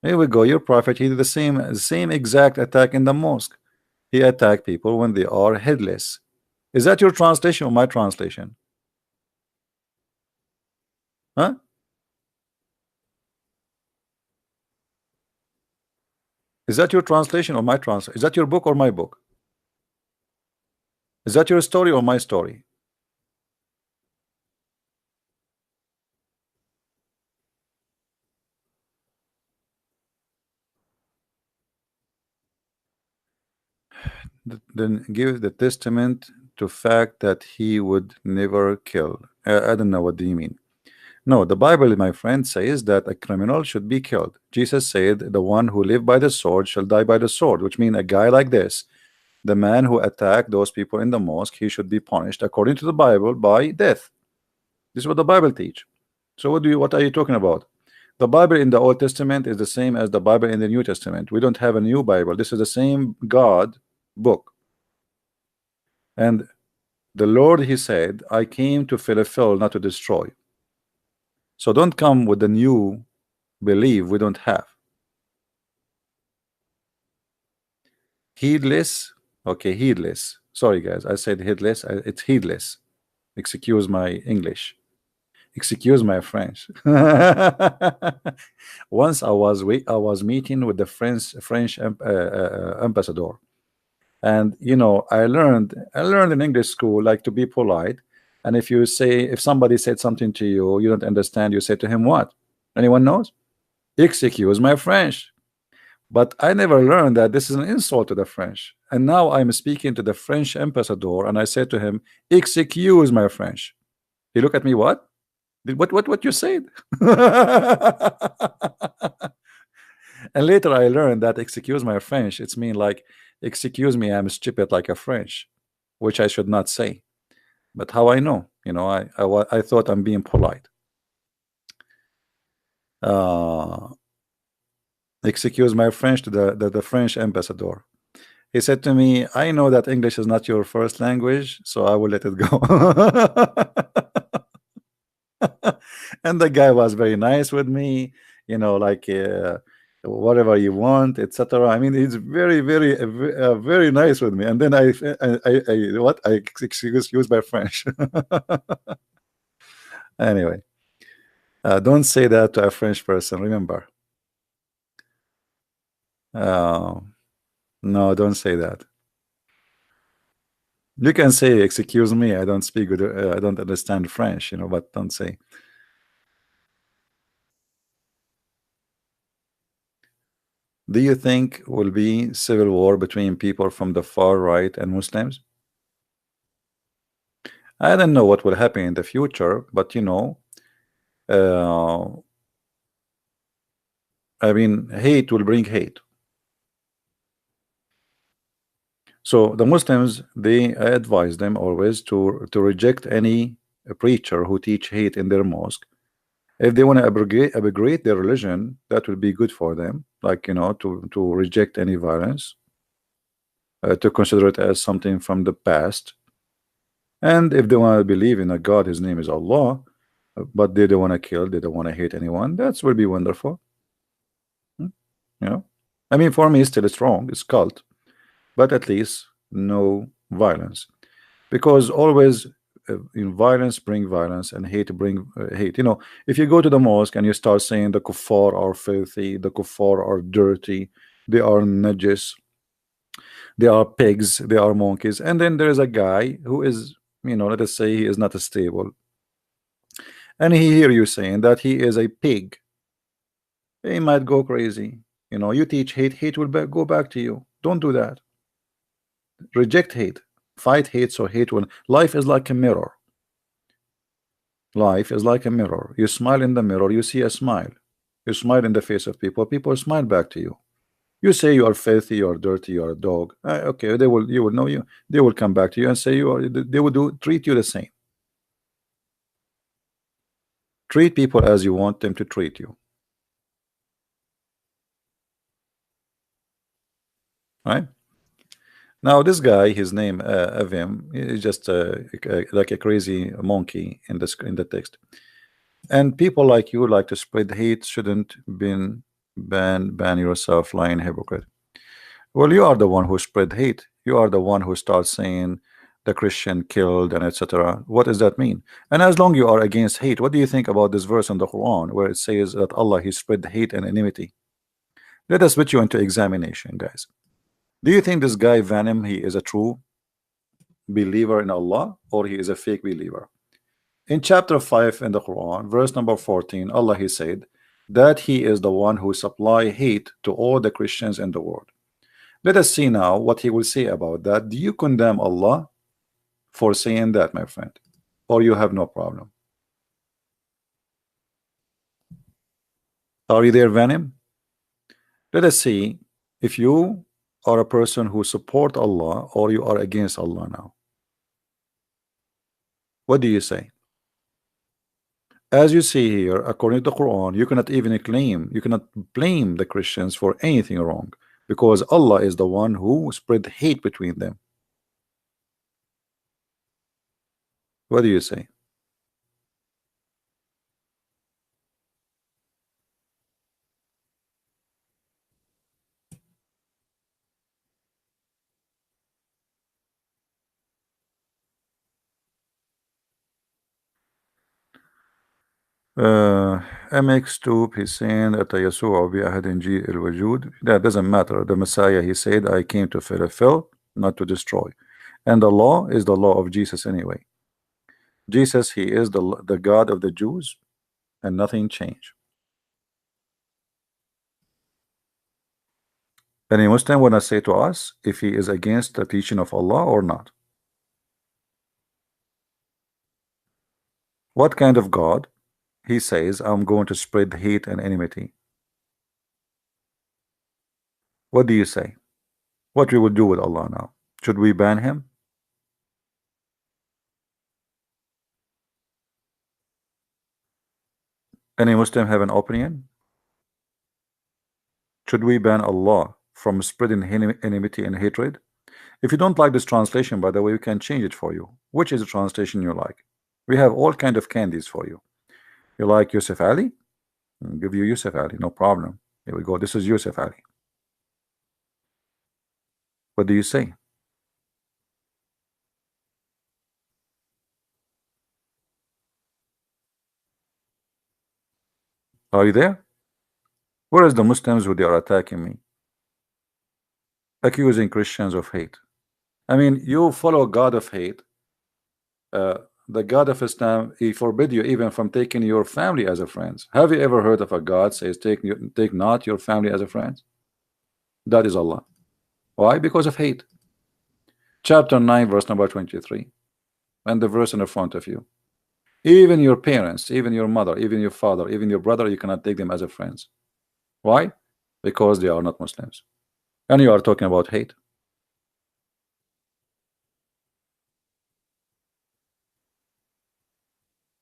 here we go. Your prophet, he did the same exact attack in the mosque. He attacked people when they are headless. Is that your translation or my translation? Huh? Is that your translation or my translation? Is that your book or my book? Is that your story or my story? Then give the testament to fact that he would never kill. I don't know, what do you mean? No, the Bible, my friend, says that a criminal should be killed. Jesus said, "The one who live by the sword shall die by the sword," which means a guy like this, the man who attacked those people in the mosque, he should be punished according to the Bible by death. This is what the Bible teach. So what are you talking about? The Bible in the Old Testament is the same as the Bible in the New Testament. We don't have a new Bible. This is the same God book. And the Lord, he said, "I came to fulfill, not to destroy." So don't come with the new belief we don't have. Heedless. Okay, heedless. Sorry guys, I said heedless. It's heedless. Excuse my English. Excuse my French. Once I was meeting with the French ambassador, and I learned in English school like to be polite. And if somebody said something to you you don't understand, you say to him what? Anyone knows? Excuse my French. But I never learned that this is an insult to the French. And now I'm speaking to the French ambassador, and I said to him, "Excuse my French." He looked at me, "What? What you said?" And later I learned that "excuse my French," it's mean like, "Excuse me, I'm stupid like a French," which I should not say. But how I know? I thought I'm being polite. Uh, excuse my French to the French ambassador. He said to me, "I know that English is not your first language, so I will let it go." And the guy was very nice with me, like whatever you want, etc. I mean, he's very nice with me. And then I excuse my French. Anyway, don't say that to a French person, remember. No, don't say that. You can say, "Excuse me, I don't speak good, I don't understand French," but don't say. Do you think will be civil war between people from the far right and Muslims? I don't know what will happen in the future, but uh, I mean, hate will bring hate. So the Muslims, I advise them always to reject any preacher who teach hate in their mosque. If they want to abrogate their religion, that will be good for them. Like to reject any violence, to consider it as something from the past. And if they want to believe in a God, his name is Allah, but they don't want to kill, they don't want to hate anyone, that will be wonderful. I mean, for me, still it's wrong, it's cult, but at least no violence, because always violence bring violence and hate bring hate. If you go to the mosque and you start saying the kuffar are filthy, the kuffar are dirty, they are najis, they are pigs, they are monkeys. And then there is a guy who is, let us say he is not stable, and he hear you saying that he is a pig. He might go crazy. You teach hate, hate will go back to you. Don't do that. Reject hate, fight hate, so hate will. Life is like a mirror. Life is like a mirror. You smile in the mirror, you see a smile. You smile in the face of people, people smile back to you. You say you are filthy, you are dirty, you are a dog. Okay, you will know you. They will come back to you and say you are. They will treat you the same. Treat people as you want them to treat you. Right? Now this guy, his name Avim, is just like a crazy monkey in the text. And people like you like to spread hate. Shouldn't been ban yourself, lying hypocrite. Well, you are the one who spread hate. You are the one who starts saying the Christian killed and etc. What does that mean? And as long you are against hate, what do you think about this verse in the Quran where it says that Allah, he spread hate and enmity? Let us put you into examination, guys. Do you think this guy Venom, he is a true believer in Allah, or he is a fake believer? In chapter 5 in the Quran, verse number 14, Allah, he said that he is the one who supply hate to all the Christians in the world. Let us see now what he will say about that. Do you condemn Allah for saying that, my friend, or you have no problem? Are you there, Venom? Let us see if you are a person who support Allah or you are against Allah now. What do you say? As you see here, according to the Quran, you cannot even claim, you cannot blame the Christians for anything wrong, because Allah is the one who spread hate between them. What do you say? MX2, he's saying that يسوع بأحد إنجيل الوجود. That doesn't matter. The Messiah, he said, I came to fulfill, not to destroy. And the law is the law of Jesus anyway. Jesus, he is the God of the Jews, and nothing changed. Any Muslim wanna say to us if he is against the teaching of Allah or not? What kind of God? He says, I'm going to spread hate and enmity. What do you say? What we would do with Allah now? Should we ban him? Any Muslim have an opinion? Should we ban Allah from spreading enmity and hatred? If you don't like this translation, by the way, we can change it for you. Which is the translation you like? We have all kind of candies for you. You like Yusuf Ali? I'll give you Yusuf Ali, no problem. Here we go. This is Yusuf Ali. What do you say? Are you there? Where is the Muslims who they are attacking me? Accusing Christians of hate. I mean, you follow God of hate. The God of Islam, he forbid you even from taking your family as a friend. Have you ever heard of a God says take not your family as a friend? That is Allah. Why? Because of hate. Chapter 9 verse number 23, and the verse in the front of you. Even your parents, even your mother, even your father, even your brother, you cannot take them as a friends. Why? Because they are not Muslims. And you are talking about hate.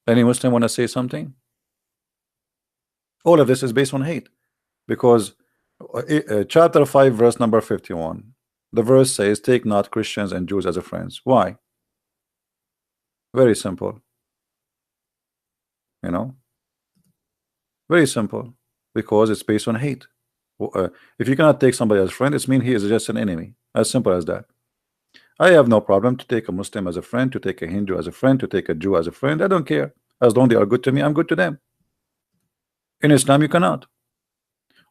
Any Muslim want to say something? All of this is based on hate, because chapter 5 verse number 51, the verse says take not Christians and Jews as a friends. Why? Very simple, very simple, because it's based on hate. If you cannot take somebody as a friend, it means he is just an enemy. As simple as that. I have no problem to take a Muslim as a friend, to take a Hindu as a friend, to take a Jew as a friend. I don't care. As long as they are good to me, I'm good to them. In Islam, you cannot.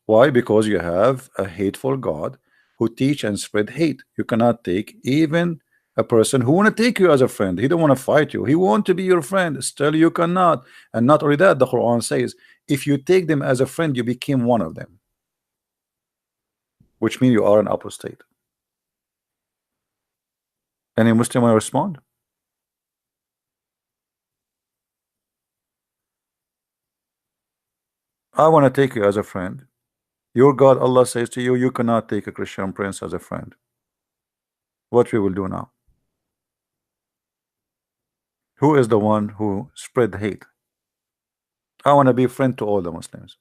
Why? Because you have a hateful God who teach and spread hate. You cannot take even a person who want to take you as a friend. He don't want to fight you. He want to be your friend. Still, you cannot. And not only that, the Quran says, if you take them as a friend, you became one of them, which means you are an apostate. Any Muslim want to respond? I want to take you as a friend. Your God, Allah says to you, you cannot take a Christian prince as a friend. What we will do now? Who is the one who spread hate? I want to be a friend to all the Muslims.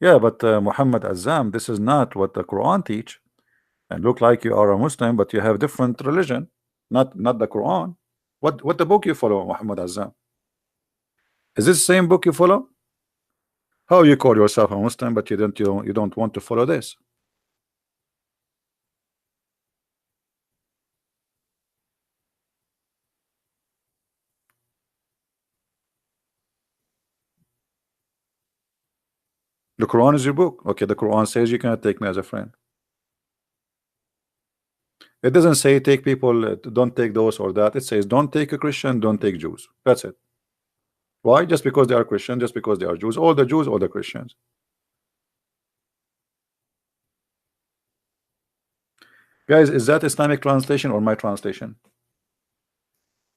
Yeah, but Muhammad Azam, this is not what the Quran teach. And look like you are a Muslim, but you have different religion, not the Quran. What the book you follow, Muhammad Azam? Is this the same book you follow? How you call yourself a Muslim, but you don't want to follow this? The Quran is your book. Okay, the Quran says you cannot take me as a friend. It doesn't say take people, don't take those or that. It says don't take a Christian, don't take Jews. That's it. Why? Just because they are Christian, just because they are Jews. All the Jews, all the Christians. Guys, is that Islamic translation or my translation?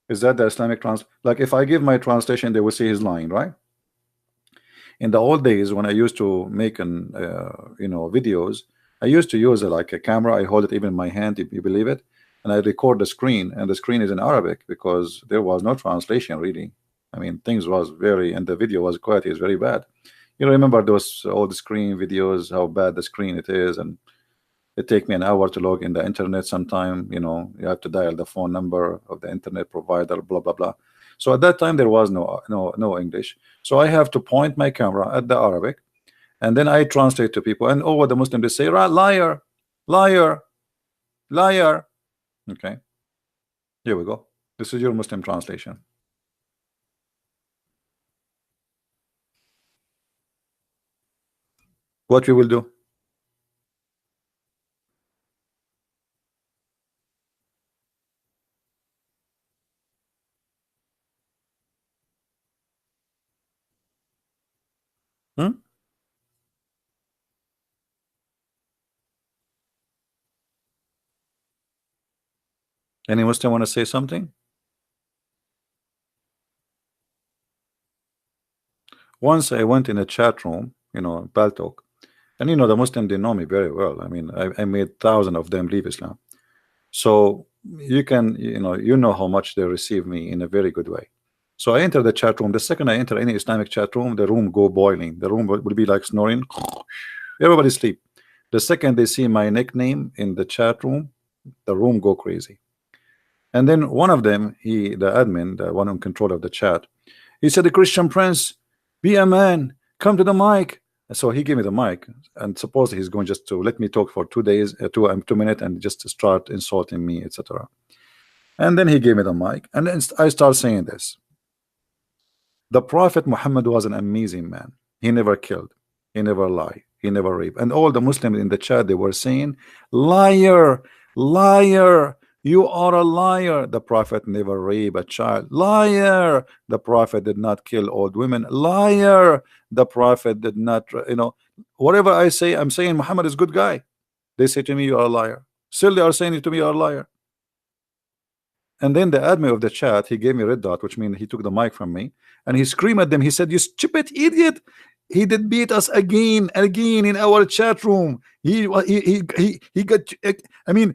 Is that the Islamic trans? Like if I give my translation, they will say he's lying, right? In the old days when I used to make an videos, I used to use like a camera. I hold it even in my hand, if you believe it, and I record the screen, and the screen is in Arabic because there was no translation really. I mean, things was very, and the video was quality is very bad. You remember those old screen videos, how bad the screen it is, and it take me an hour to log in the internet sometime. You have to dial the phone number of the internet provider, blah blah blah. So at that time there was no English, so I have to point my camera at the Arabic, and then I translate to people, and what the Muslims they say, right, liar, liar, liar. Okay, here we go. This is your Muslim translation. What we will do? Hmm? Any Muslim want to say something? Once I went in a chat room, Baltok, and the Muslim they know me very well. I mean, I made thousands of them leave Islam. So you can, you know how much they receive me in a very good way. So I enter the chat room. The second I enter any Islamic chat room, the room go boiling. The room will be like snoring. Everybody sleep. The second they see my nickname in the chat room, the room go crazy. And then one of them, the admin, the one in control of the chat, he said, "The Christian Prince, be a man, come to the mic." So he gave me the mic, and supposedly he's going just to let me talk for 2 days, 2 minutes, and just start insulting me, etc. And then he gave me the mic, and then I start saying this: the Prophet Muhammad was an amazing man. He never killed, he never lied, he never raped. And all the Muslims in the chat, they were saying, "Liar, liar, you are a liar. The Prophet never raped a child. Liar, the Prophet did not kill old women. Liar, the Prophet did not, whatever I say, I'm saying Muhammad is a good guy." They say to me, "You are a liar." Still, they are saying to me, "You are a liar." And then the admin of the chat, he gave me a red dot, which means he took the mic from me, and he screamed at them. He said, "You stupid idiot! He did beat us again and again in our chat room. He got. I mean,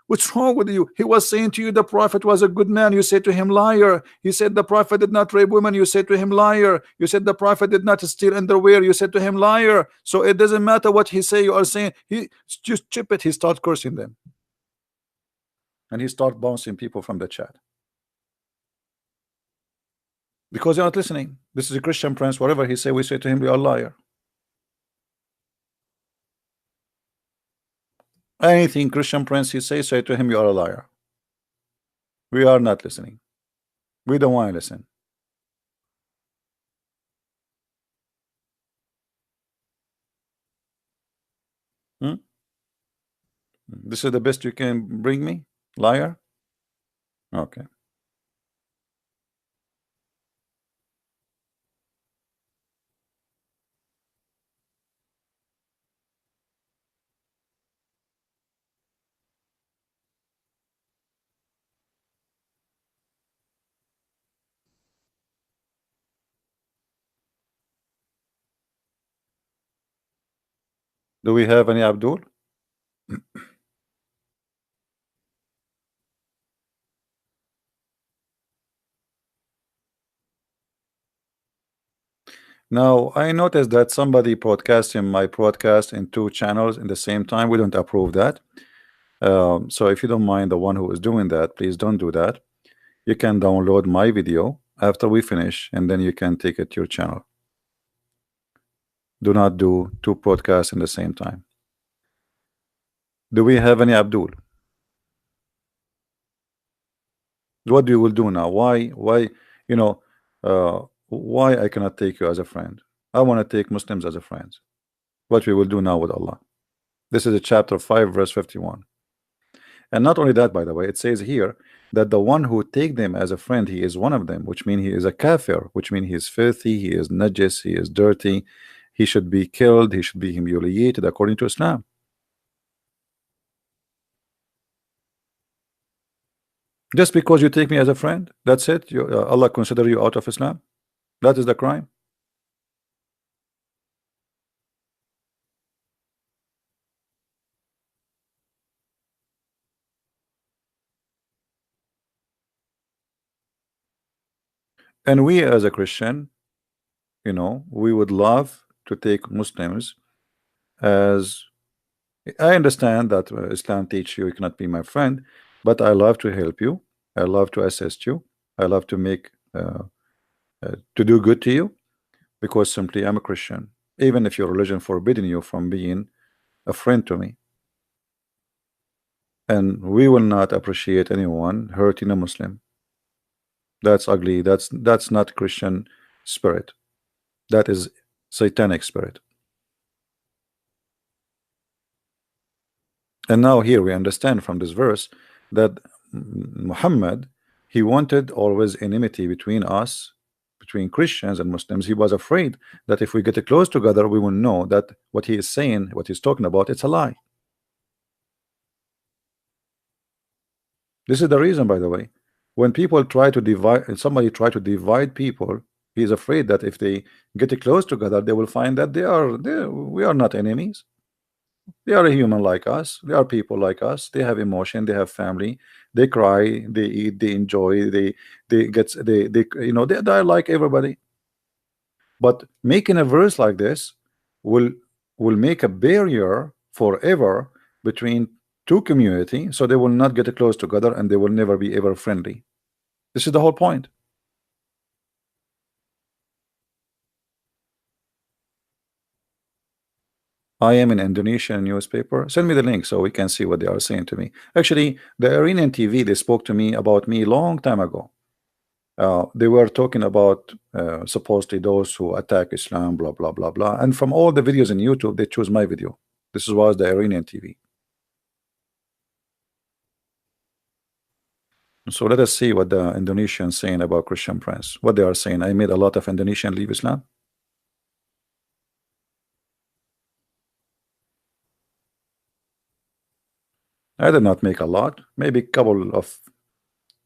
what's wrong with you? He was saying to you the Prophet was a good man. You said to him, liar. He said the Prophet did not rape women. You said to him, liar. You said the Prophet did not steal underwear. You said to him, liar. So it doesn't matter what he say. You are saying he just stupid." He start cursing them, and he start bouncing people from the chat. Because you're not listening. This is a Christian Prince. Whatever he say, we say to him, "You are a liar." Anything Christian Prince he say to him, "You are a liar." We are not listening. We don't want to listen. Hmm? This is the best you can bring me, liar. Okay. Do we have any Abdul? Now, I noticed that somebody broadcasting my broadcast in two channels in the same time. We don't approve that. So if you don't mind, the one who is doing that, please don't do that. You can download my video after we finish, and then you can take it to your channel. Do not do two podcasts in the same time. Do we have any Abdul? What we will do now? Why, you know, why I cannot take you as a friend? I want to take Muslims as a friend. What we will do now with Allah? This is a chapter 5, verse 51. And not only that, by the way, it says here that the one who take them as a friend, he is one of them, which means he is a kafir, which means he is filthy, he is najis, he is dirty, he should be killed, he should be humiliated according to Islam. Just because you take me as a friend, that's it. Allah consider you out of Islam. That is the crime. And we as a Christian, we would love to take Muslims as I understand that Islam teach you cannot be my friend, but I love to help you. I love to assist you. I love to make to do good to you because simply I'm a Christian. Even if your religion forbidden you from being a friend to me, and we will not appreciate anyone hurting a Muslim. That's ugly. That's not Christian spirit. That is satanic spirit. And now here we understand from this verse that Muhammad, he wanted always enmity between us, between Christians and Muslims. He was afraid that if we get close together, we will know that what he is saying, what he's talking about, it's a lie. This is the reason, by the way, when people try to divide, somebody try to divide people, he is afraid that if they get close together, they will find that we are not enemies. They are a human like us. They are people like us. They have emotion. They have family. They cry. They eat. They enjoy. They are like everybody. But making a verse like this will will make a barrier forever between two community, so they will not get close together and they will never be ever friendly. This is the whole point. I am in Indonesian newspaper. Send me the link so we can see what they are saying to me. Actually, the Iranian TV, they spoke to me about me long time ago. They were talking about supposedly those who attack Islam, blah blah blah blah. And from all the videos in YouTube, they choose my video. This was the Iranian TV. So let us see what the Indonesians saying about Christian Prince. What they are saying. I made a lot of Indonesian leave Islam. I did not make a lot, maybe a couple of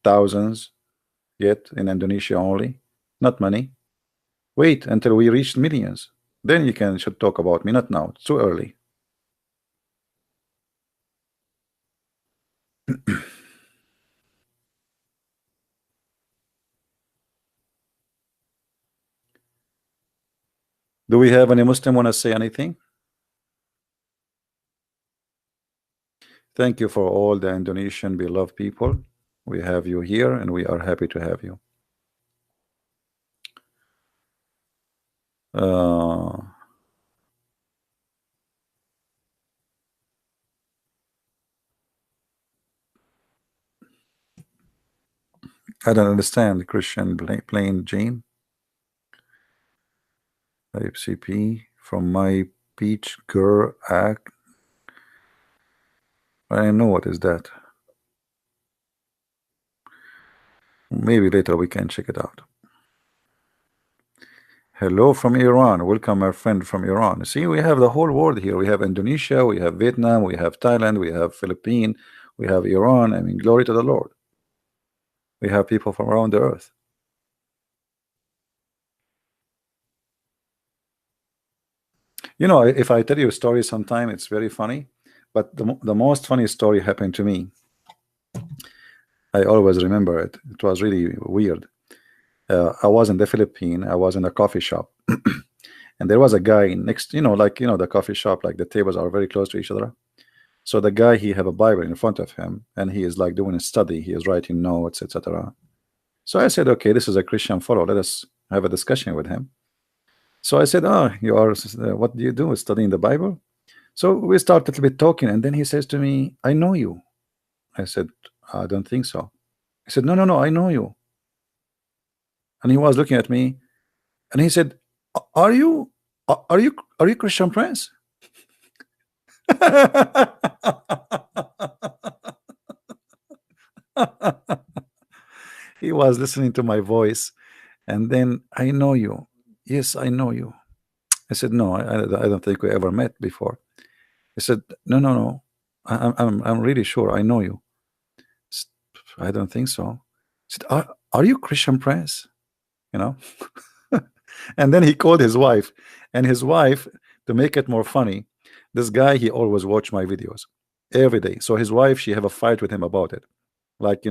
thousands yet in Indonesia only, not many. Wait until we reach millions. Then you can should talk about me, not now. It's too early. Do we have any Muslim want to say anything? Thank you for all the Indonesian beloved people. We have you here and we are happy to have you. Uh, I don't understand. Christian plain Jane. Type CP from my peach girl act. I know what is that. Maybe later we can check it out. Hello from Iran. Welcome, our friend from Iran. See, we have the whole world here. We have Indonesia, we have Vietnam, we have Thailand, we have Philippines, we have Iran. I mean, glory to the Lord. We have people from around the earth. You know, if I tell you a story sometime, it's very funny. But the most funny story happened to me. I always remember it. It was really weird. I was in the Philippines. I was in a coffee shop. And there was a guy next, the coffee shop, like the tables are very close to each other. So the guy, he have a Bible in front of him, and he is like doing a study. He is writing notes, etc. So I said, okay, this is a Christian fellow. Let us have a discussion with him. So I said, oh, you are, what do you do? Studying the Bible? So we start a little bit talking, and then he says to me, I know you. I said, I don't think so. He said, no, no, no, I know you. And he was looking at me, and he said, are you Christian Prince? He was listening to my voice, and then, I know you. Yes, I know you. I said, no, I don't think we ever met before. He said, no, no, no, I'm really sure I know you. I said, I don't think so. He said, are you Christian Prince? You know. And then he called his wife, and his wife, to make it more funny, this guy, he always watched my videos every day. So his wife, she have a fight with him about it, like,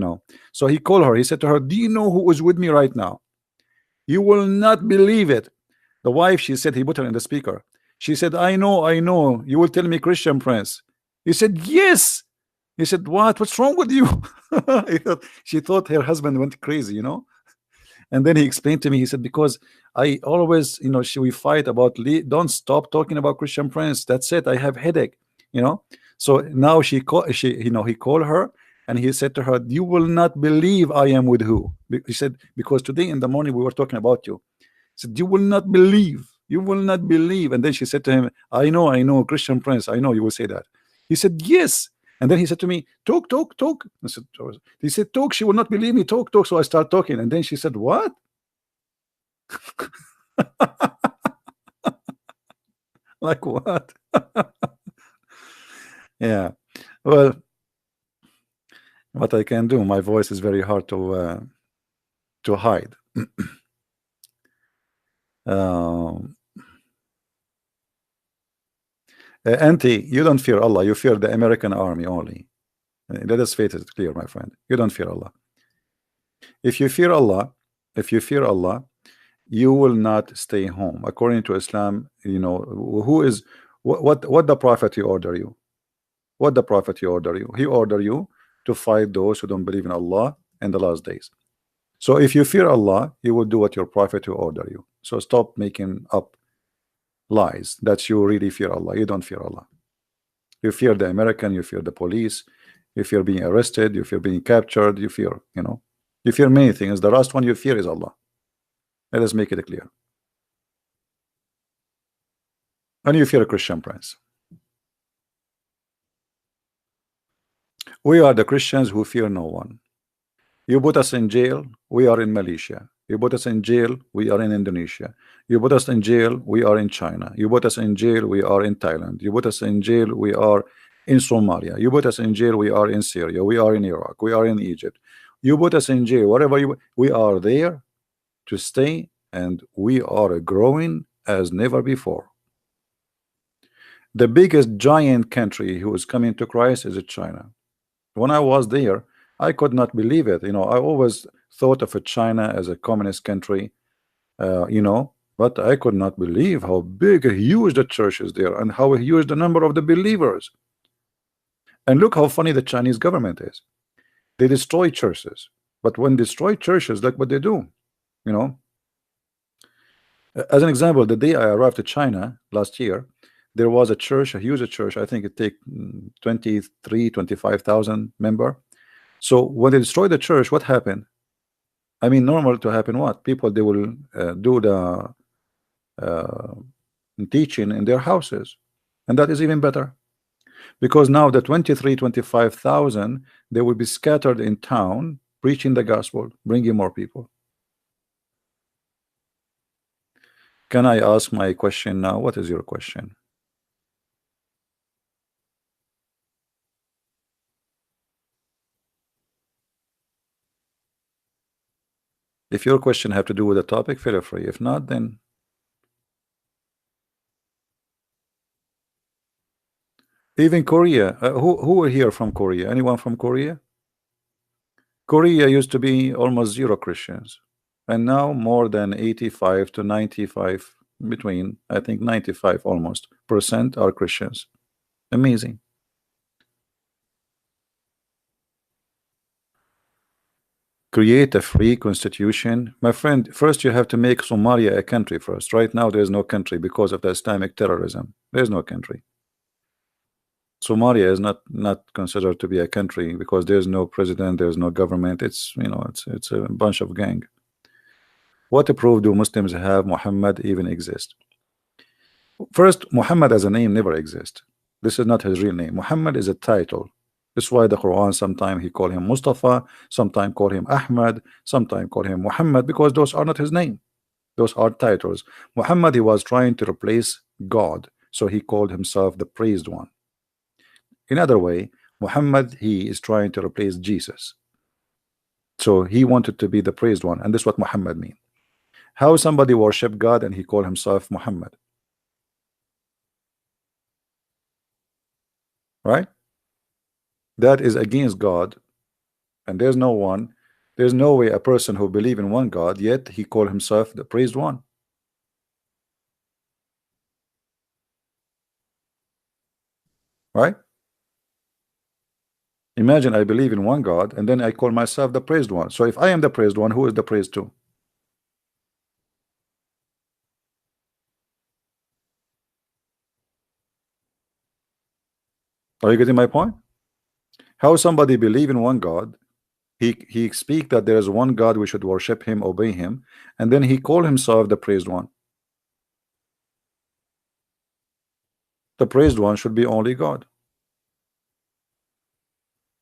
so he called her. He said to her, do you know who is with me right now? You will not believe it. The wife, she said, he put her in the speaker. She said, I know, you will tell me Christian Prince. He said, yes. He said, what's wrong with you? She thought her husband went crazy, And then he explained to me, he said, because I always, we fight about, don't stop talking about Christian Prince. That's it. I have headache, So now he called her, and he said to her, you will not believe I am with who. He said, because today in the morning we were talking about you. He said, you will not believe. You will not believe. And then she said to him, I know, Christian Prince. I know you will say that. He said, yes. And then he said to me, talk. I said, he said, talk. She will not believe me. Talk. So I start talking. And then she said, what? Like what? Yeah. Well, what I can do, my voice is very hard to hide. Auntie, you don't fear Allah. You fear the American army only. Let us face it clear, my friend. You don't fear Allah. If you fear Allah, you will not stay home. According to Islam, who is what the Prophet he order you? What the Prophet he order you? He order you to fight those who don't believe in Allah in the last days. So if you fear Allah, you will do what your Prophet will order you. So stop making up lies that you really fear Allah. You don't fear Allah. You fear the American, you fear the police, you fear being arrested, you fear being captured, you fear, you fear many things. The last one you fear is Allah. Let us make it clear. And you fear a Christian Prince. We are the Christians who fear no one. You put us in jail, we are in Malaysia. You put us in jail, we are in Indonesia. You put us in jail, we are in China. You put us in jail, we are in Thailand. You put us in jail, we are in Somalia. You put us in jail, we are in Syria. We are in Iraq. We are in Egypt. You put us in jail, whatever we are there to stay, and we are growing as never before. The biggest giant country who is coming to Christ is China. When I was there, I could not believe it. I always thought of China as a communist country, but I could not believe how big, huge the church is there, and how huge the number of the believers. And look how funny the Chinese government is. They destroy churches, but when they destroy churches, look what they do. As an example, the day I arrived to China last year, there was a church, a huge church. I think it take 23, 25,000 member. So when they destroyed the church, what happened? I mean, normal to happen what? People, they will do the uh, teaching in their houses. And that is even better. Because now the 23, 25,000, they will be scattered in town, preaching the gospel, bringing more people. Can I ask my question now? What is your question? If your question have to do with the topic, feel free. If not, then even Korea. Who are here from Korea? Anyone from Korea? Korea used to be almost zero Christians, and now more than 85 to 95, between I think 95 almost percent are Christians. Amazing. Create a free constitution, my friend. First, you have to make Somalia a country first. Right now, there is no country because of the Islamic terrorism. There is no country. Somalia is not considered to be a country because there's no president, there's no government. It's, you know, it's a bunch of gang. What proof do Muslims have Muhammad even exist? First, Muhammad as a name never exists. This is not his real name. Muhammad is a title. That's why the Quran sometimes he call him Mustafa, sometimes call him Ahmad, sometimes call him Muhammad, because those are not his name. Those are titles. Muhammad, he was trying to replace God, so he called himself the praised one. In other way, Muhammad, he is trying to replace Jesus. So he wanted to be the praised one, and this is what Muhammad means. How somebody worship God and he called himself Muhammad, right? That is against God, and there's no way a person who believe in one God, yet he called himself the praised one, right? Imagine I believe in one God and then I call myself the praised one. So if I am the praised one, who is the praised to? Are you getting my point? How somebody believe in one God, he speak that there is one God, we should worship him, obey him, and then he call himself the praised one. The praised one should be only God,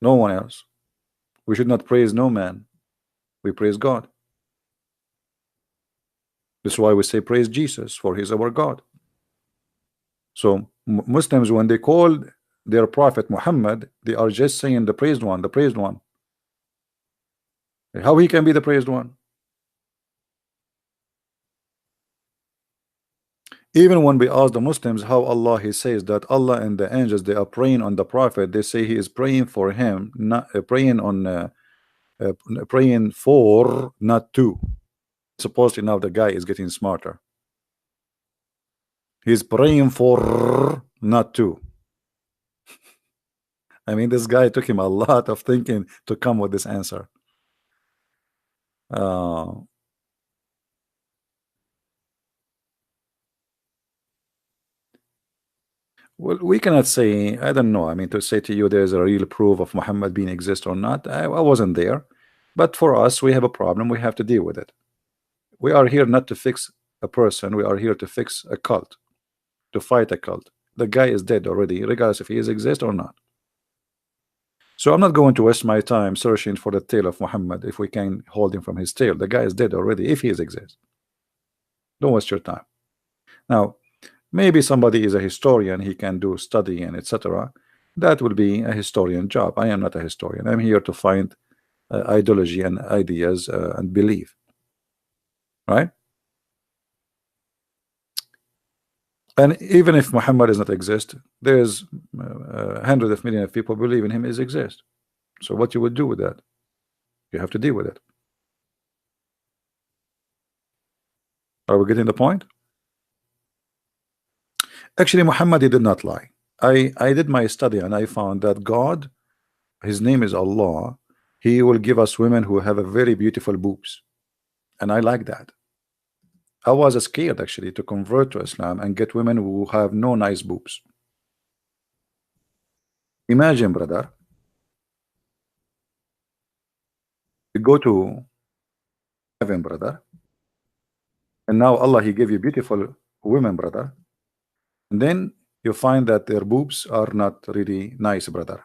no one else. We should not praise no man, we praise God. That's why we say praise Jesus, for he is our God. So Muslims, when they call their prophet Muhammad, they are just saying the praised one, the praised one. How he can be the praised one? Even when we ask the Muslims how Allah, he says that Allah and the angels, they are praying on the prophet, they say he is praying for him, not praying on uh, praying for, not to. Supposedly now the guy is getting smarter. He's praying for, not to. I mean, this guy took him a lot of thinking to come with this answer. uh, well, we cannot say, I don't know, I mean, to say to you there's a real proof of Muhammad being exist or not. I wasn't there, but for us, we have a problem, we have to deal with it. We are here not to fix a person, we are here to fix a cult, to fight a cult. The guy is dead already, regardless if he is exist or not. So I'm not going to waste my time searching for the tail of Muhammad if we can hold him from his tail. The guy is dead already if he is exist. Don't waste your time. Now, maybe somebody is a historian, he can do study and etc. That will be a historian job. I am not a historian. I'm here to find ideology and ideas and belief, right? And even if Muhammad does not exist, there's hundreds of millions of people believe in him is exist. So what you would do with that? You have to deal with it. Are we getting the point? Actually, Muhammad, he did not lie. I did my study and I found that God, his name is Allah, he will give us women who have a very beautiful boobs, and I like that. I was scared actually to convert to Islam and get women who have no nice boobs. Imagine, brother, you go to heaven, brother. And now Allah, He gave you beautiful women, brother. And then you find that their boobs are not really nice, brother.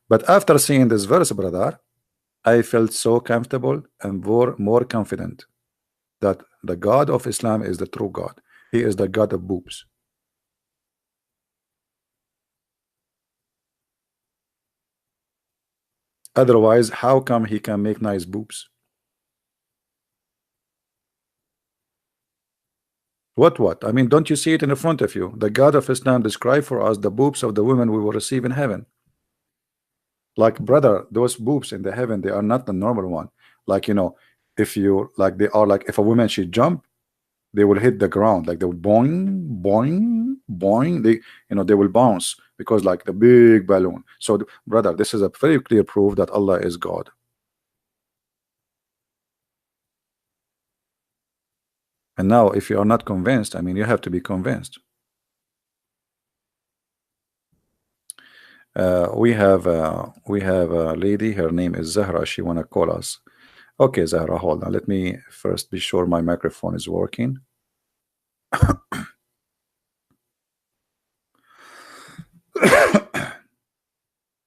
But after seeing this verse, brother, I felt so comfortable and more confident that the God of Islam is the true God. He is the God of boobs. Otherwise, how come he can make nice boobs? What? I mean, don't you see it in front of you? The God of Islam described for us the boobs of the women we will receive in heaven. Like, brother, those boobs in the heaven, they are not the normal one. Like, if you like, they are like, if a woman she jump, they will hit the ground, like they will boing, boing, boing. They will bounce because like the big balloon. So, brother, this is a very clear proof that Allah is God. And now, if you are not convinced, I mean, you have to be convinced. We have a lady. Her name is Zahra. She wanna call us. Okay, Zahra, hold on. Let me first be sure my microphone is working.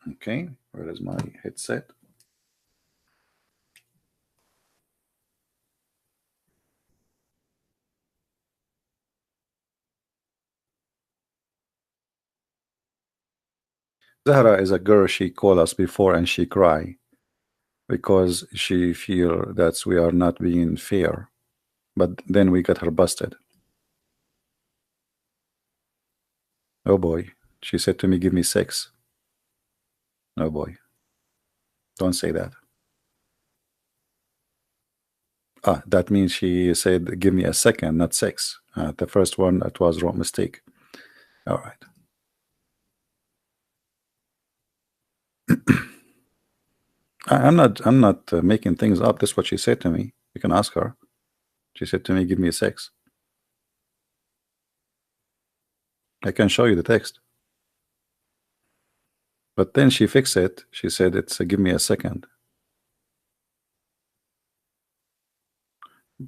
Okay, where is my headset? Zahra is a girl. She called us before and she cry because she feel that we are not being fair. But then we got her busted. Oh boy. She said to me, give me 6. Oh boy. Don't say that. Ah, that means she said, give me a second, not 6. The first one, that was wrong mistake. All right. I'm not making things up. That's what she said to me. You can ask her. She said to me, give me a 6. I can show you the text. But then she fixed it. She said it's give me a second.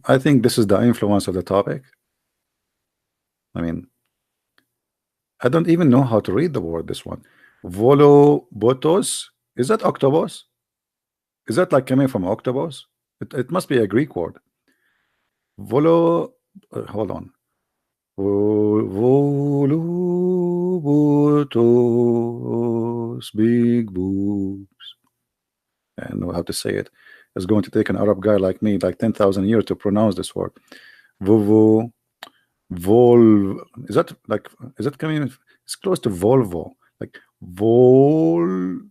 I think this is the influence of the topic. I mean, I don't even know how to read the word, this one. Volobotos. Is that octopus? Is that like coming from octopus? It must be a Greek word. Hold on. Volobotos. Big boobs. And know how to say it. It's going to take an Arab guy like me like 10,000 years to pronounce this word. Vovo. Vol. Is that coming? It's close to Volvo. Like Vol.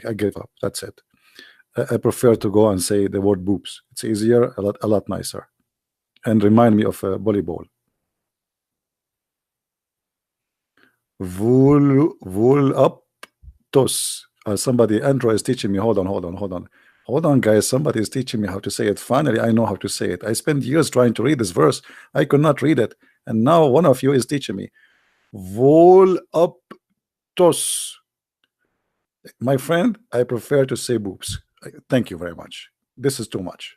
I gave up. That's it. I prefer to go and say the word boobs. It's easier, a lot nicer, and remind me of a volleyball. Vol up tos. Somebody Android is teaching me. Hold on, guys. Somebody is teaching me how to say it. Finally, I know how to say it. I spent years trying to read this verse. I could not read it, and now one of you is teaching me. Vol up tos. My friend, I prefer to say boobs. Thank you very much. This is too much.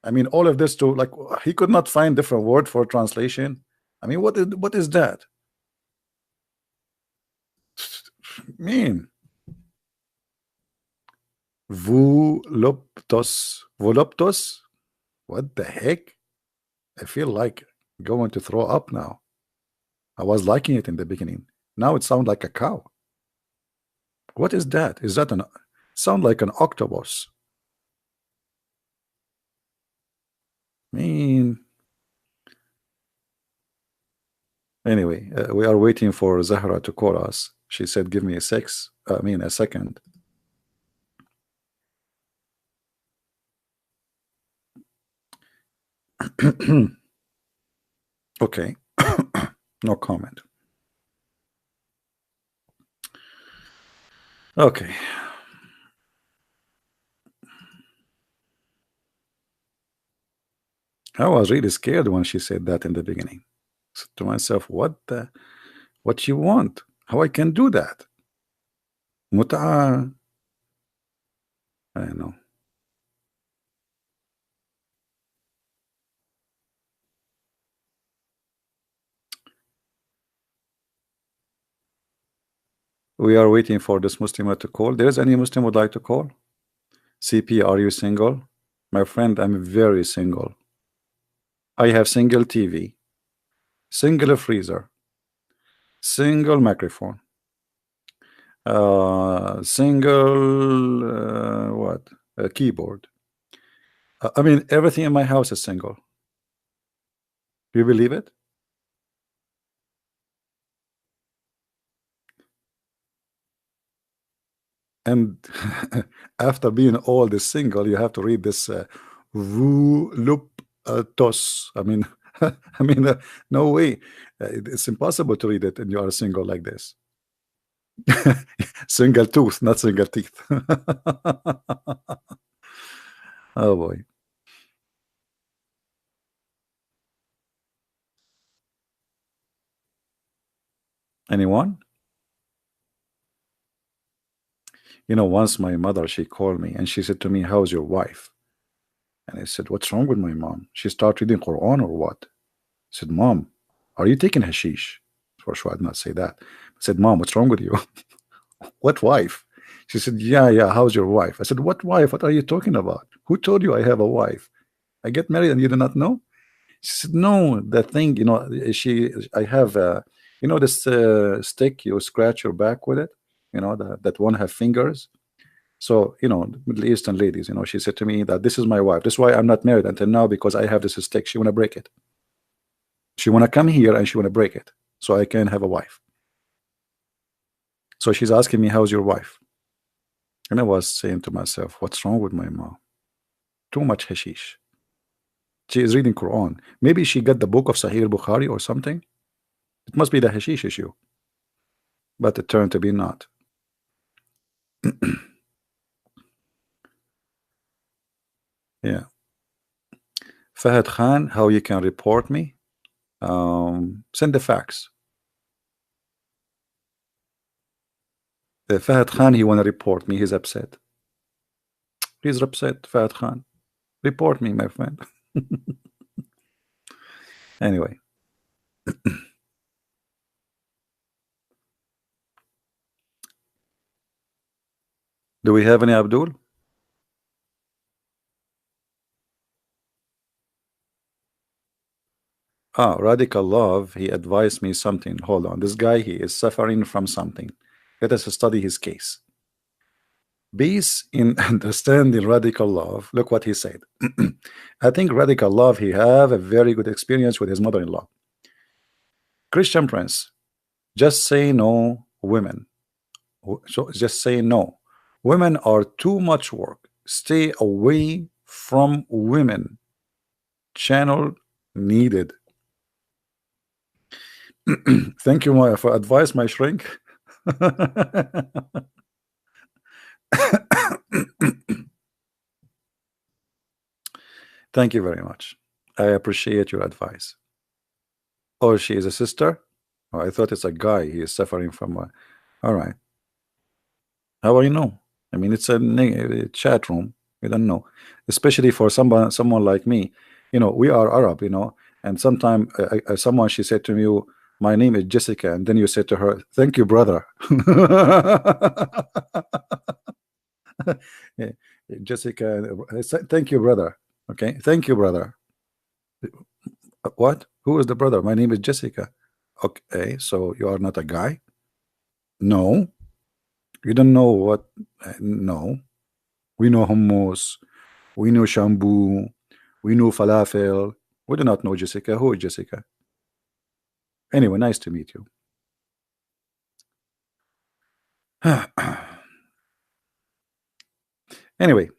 I mean, all of this to like he could not find different word for translation. I mean, what is that? Mean voluptos. What the heck? I feel like going to throw up now. I was liking it in the beginning. Now it sounds like a cow. What is that? Is that an sound like an octopus? Mean. Anyway, we are waiting for Zahra to call us. She said, give me a 6. I mean, a second. Okay. No comment. Okay. I was really scared when she said that in the beginning. So to myself, what you want? How I can do that? Mut'a. I know. We are waiting for this Muslim to call. There is any Muslim would like to call? CP, are you single? My friend, I'm very single. I have single TV, single freezer, single microphone, single what? A keyboard. I mean, everything in my house is single. Do you believe it? And after being all this single, you have to read this tos. I mean, I mean, no way. It's impossible to read it, and you are single like this. Single tooth, not single teeth. Oh boy. Anyone? You know, once my mother, she called me and she said to me, "How's your wife?" And I said, "What's wrong with my mom? She started reading Quran or what?" I said, "Mom, are you taking hashish?" For sure, I did not say that. I said, "Mom, what's wrong with you?" "What wife?" She said, "Yeah, yeah, how's your wife?" I said, "What wife? What are you talking about? Who told you I have a wife? I get married and you do not know?" She said, "No, that thing, you know, I have, you know, this stick, you scratch your back with it, you know, that one have fingers." So, you know, Middle Eastern ladies, you know, she said to me that this is my wife. This is why I'm not married until now, because I have this stick. She want to break it. She want to come here and she want to break it so I can have a wife. So she's asking me, "How's your wife?" And I was saying to myself, what's wrong with my mom? Too much hashish. She is reading Quran. Maybe she got the book of Sahih Bukhari or something. It must be the hashish issue. But it turned to be not. Yeah. Fahad Khan, how you can report me? Send the fax. Fahad Khan, he want to report me. He's upset. He's upset, Fahad Khan. Report me, my friend. Anyway, do we have any Abdul? Ah, Radical Love, he advised me something. Hold on. This guy, he is suffering from something. Let us study his case. Based in understanding Radical Love, look what he said. I think Radical Love, he have a very good experience with his mother-in-law. Christian Prince, just say no, women. So just say no. Women are too much work. Stay away from women. Channel needed. Thank you, Maya, for advice, my shrink. Thank you very much. I appreciate your advice. Oh, she is a sister? Oh, I thought it's a guy. He is suffering from a... All right. How will you know? I mean, it's a chat room. You don't know. Especially for someone like me. You know, we are Arab, you know, and sometime someone, she said to me, "My name is Jessica," and then you said to her, "Thank you, brother." Yeah, Jessica, thank you, brother. Okay, thank you, brother. What? Who is the brother? My name is Jessica. Okay, so you are not a guy? No, you don't know what? No, we know hummus, we know shampoo, we know falafel. We do not know Jessica. Who is Jessica? Anyway, nice to meet you. Anyway,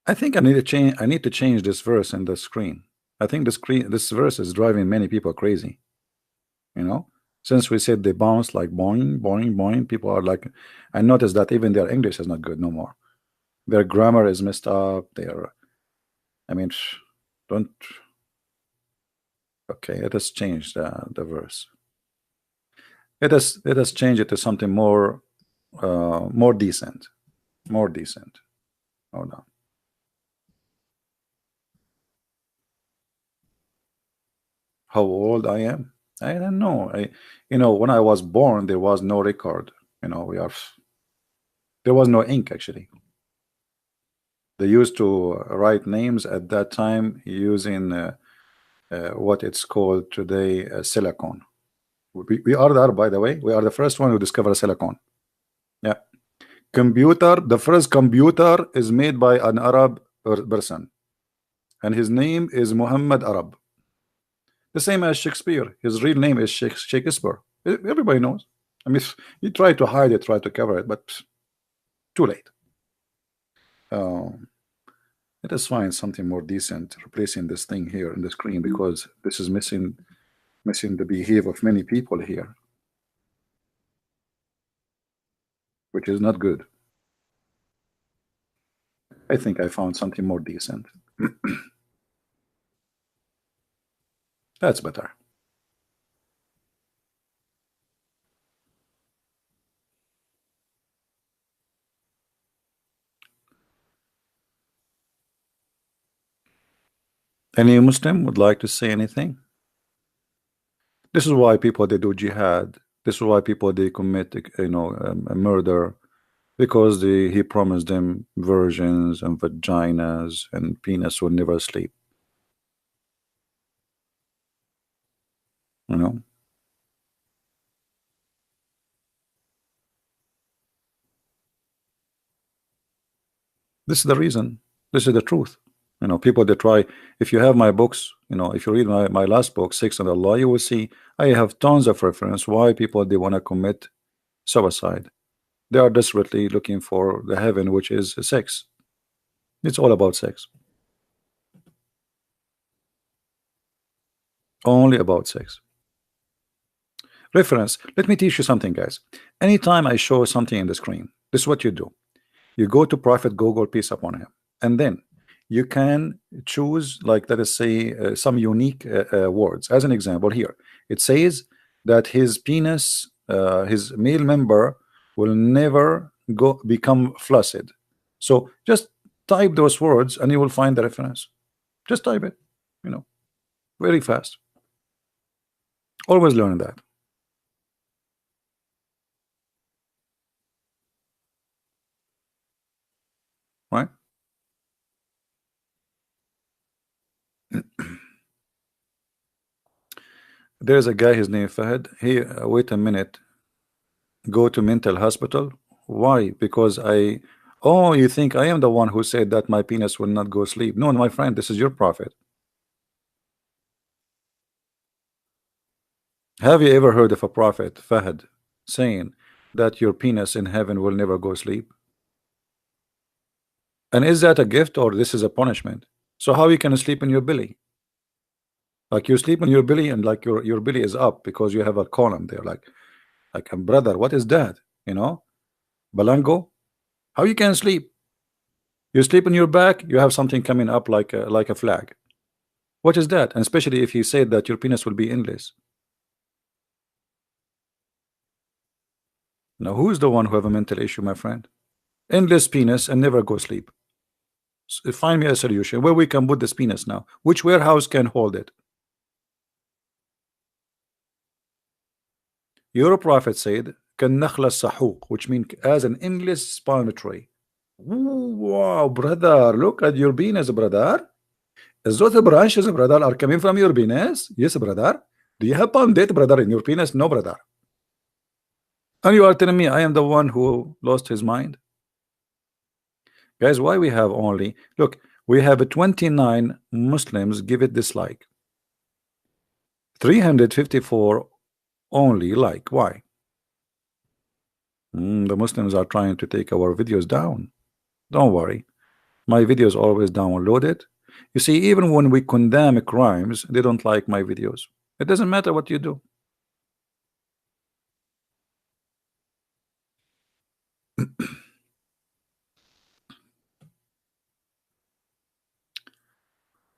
I think I need to change. I need to change this verse in the screen. I think this verse is driving many people crazy. You know, since we said they bounce like boing, boing, boing, people are like, I noticed that even their English is not good no more. Their grammar is messed up. Their, I mean, don't. Okay, let us change the verse. Let us change it to something more decent. More decent. Hold on. How old I am? I don't know. When I was born, there was no record. There was no ink actually. They used to write names at that time using what it's called today silicon. We are there, by the way. We are the first one who discovered silicon. Yeah. Computer, the first computer is made by an Arab person, and his name is Muhammad Arab. The same as Shakespeare. His real name is Shakespeare. Everybody knows. I mean, if you try to hide it, try to cover it, but too late. Let us find something more decent, replacing this thing here in the screen, because this is missing the behavior of many people here, which is not good. I think I found something more decent. That's better. Any Muslim would like to say anything? This is why people they do jihad. This is why people they commit, a murder, because he promised them virgins and vaginas and penis will never sleep. You know, this is the reason. This is the truth. People that try. If you have my books, if you read my last book, Six and Allah, you will see I have tons of reference why people they want to commit suicide. They are desperately looking for the heaven, which is sex. It's all about sex. Only about sex. Reference. Let me teach you something, guys. Anytime I show something in the screen, this is what you do. You go to Prophet Google, peace upon him, and then you can choose, like, let us say, some unique words. As an example, here it says that his penis, his male member, will never become flaccid. So just type those words, and you will find the reference. Just type it, very fast. Always learn that. Right? There's a guy, his name Fahad. He wait a minute. Go to mental hospital. Why? Because oh, you think I am the one who said that my penis will not go sleep? No, my friend, this is your prophet. Have you ever heard of a prophet, Fahad, saying that your penis in heaven will never go sleep? And is that a gift or this is a punishment? So how you can sleep in your belly? Like you sleep in your belly and like your belly is up because you have a column there. Like brother, what is that? Balango? How you can sleep? You sleep on your back, you have something coming up like a flag. What is that? And especially if you say that your penis will be endless. Now, who's the one who have a mental issue, my friend? Endless penis and never go sleep. Find me a solution where we can put this penis now. Which warehouse can hold it? Your prophet said, which means as an endless palm tree. Ooh, wow, brother, look at your penis, brother. Those branches, brother, are coming from your penis. Yes, brother. Do you have palm date, brother, in your penis? No, brother. And you are telling me I am the one who lost his mind? Guys, why we have only, look, we have 29 Muslims give it dislike. 354 only like. Why? The Muslims are trying to take our videos down. Don't worry. My videos always downloaded. You see, even when we condemn crimes, they don't like my videos. It doesn't matter what you do.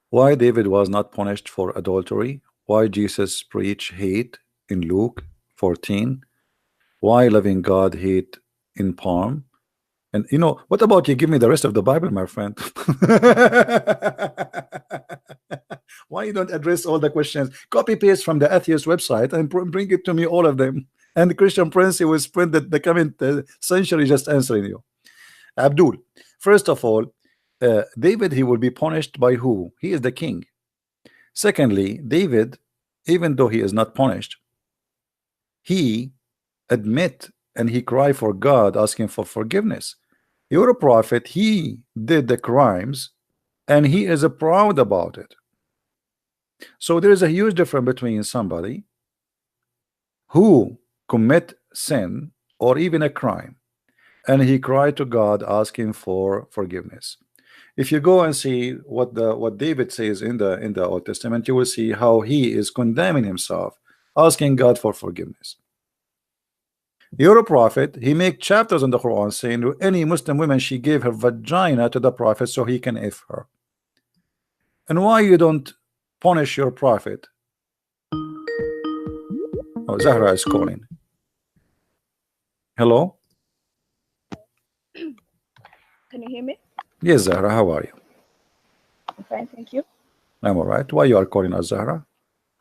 Why David was not punished for adultery? Why Jesus preached hate in Luke 14? Why loving God hate in palm? And you know, what about you give me the rest of the Bible, my friend? Why you don't address all the questions? Copy paste from the atheist website and bring it to me, all of them. And the Christian Prince, he will spend the coming century just answering you. Abdul, first of all, David, he will be punished by who? He is the king. Secondly, David, even though he is not punished, he admit and he cry for God, asking for forgiveness. You're a prophet, he did the crimes and he is proud about it. So there is a huge difference between somebody who commit sin or even a crime and he cried to God asking for forgiveness. If you go and see what David says in the Old Testament, you will see how he is condemning himself, asking God for forgiveness. You're a prophet, he make chapters in the Quran saying any Muslim woman, she gave her vagina to the prophet so he can F her. And why you don't punish your prophet? Oh, Zahra is calling. Hello? Can you hear me? Yes, Zahra, how are you? I'm fine, thank you. I'm all right. Why you are calling us, Zahra?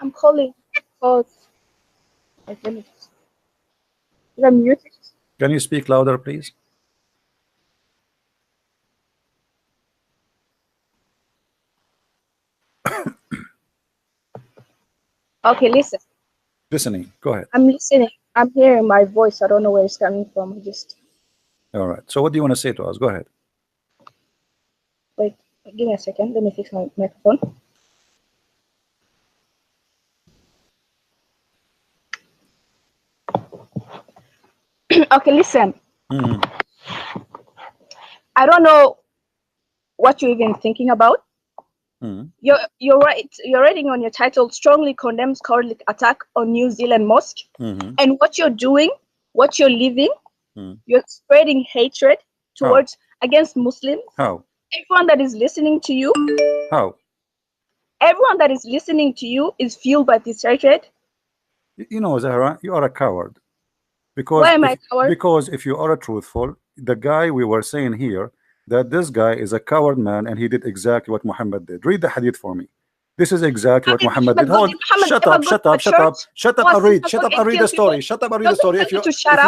I'm calling because let me just. Is that muted? Can you speak louder, please? Okay, listen. Listening. Go ahead. I'm listening. I'm hearing my voice. I don't know where it's coming from. Just All right. So what do you want to say to us? Go ahead. wait. Give me a second. Let me fix my microphone. Okay, listen. I don't know what you're even thinking about. You're right. You're writing on your title strongly condemns cowardly attack on New Zealand mosque. And what you're doing, what you're living, you're spreading hatred towards against Muslims. How? Everyone that is listening to you. How? Everyone that is listening to you is fueled by this hatred. You know, Zahra, you are a coward. Because why am I a coward? Because if you are a truthful, the guy we were saying here, that this guy is a coward man and he did exactly what Muhammad did. Read the hadith for me. This is exactly what Muhammad did. Hold, shut up, shut up, shut up, shut up and read, shut up and read the story, shut up and read the story. If you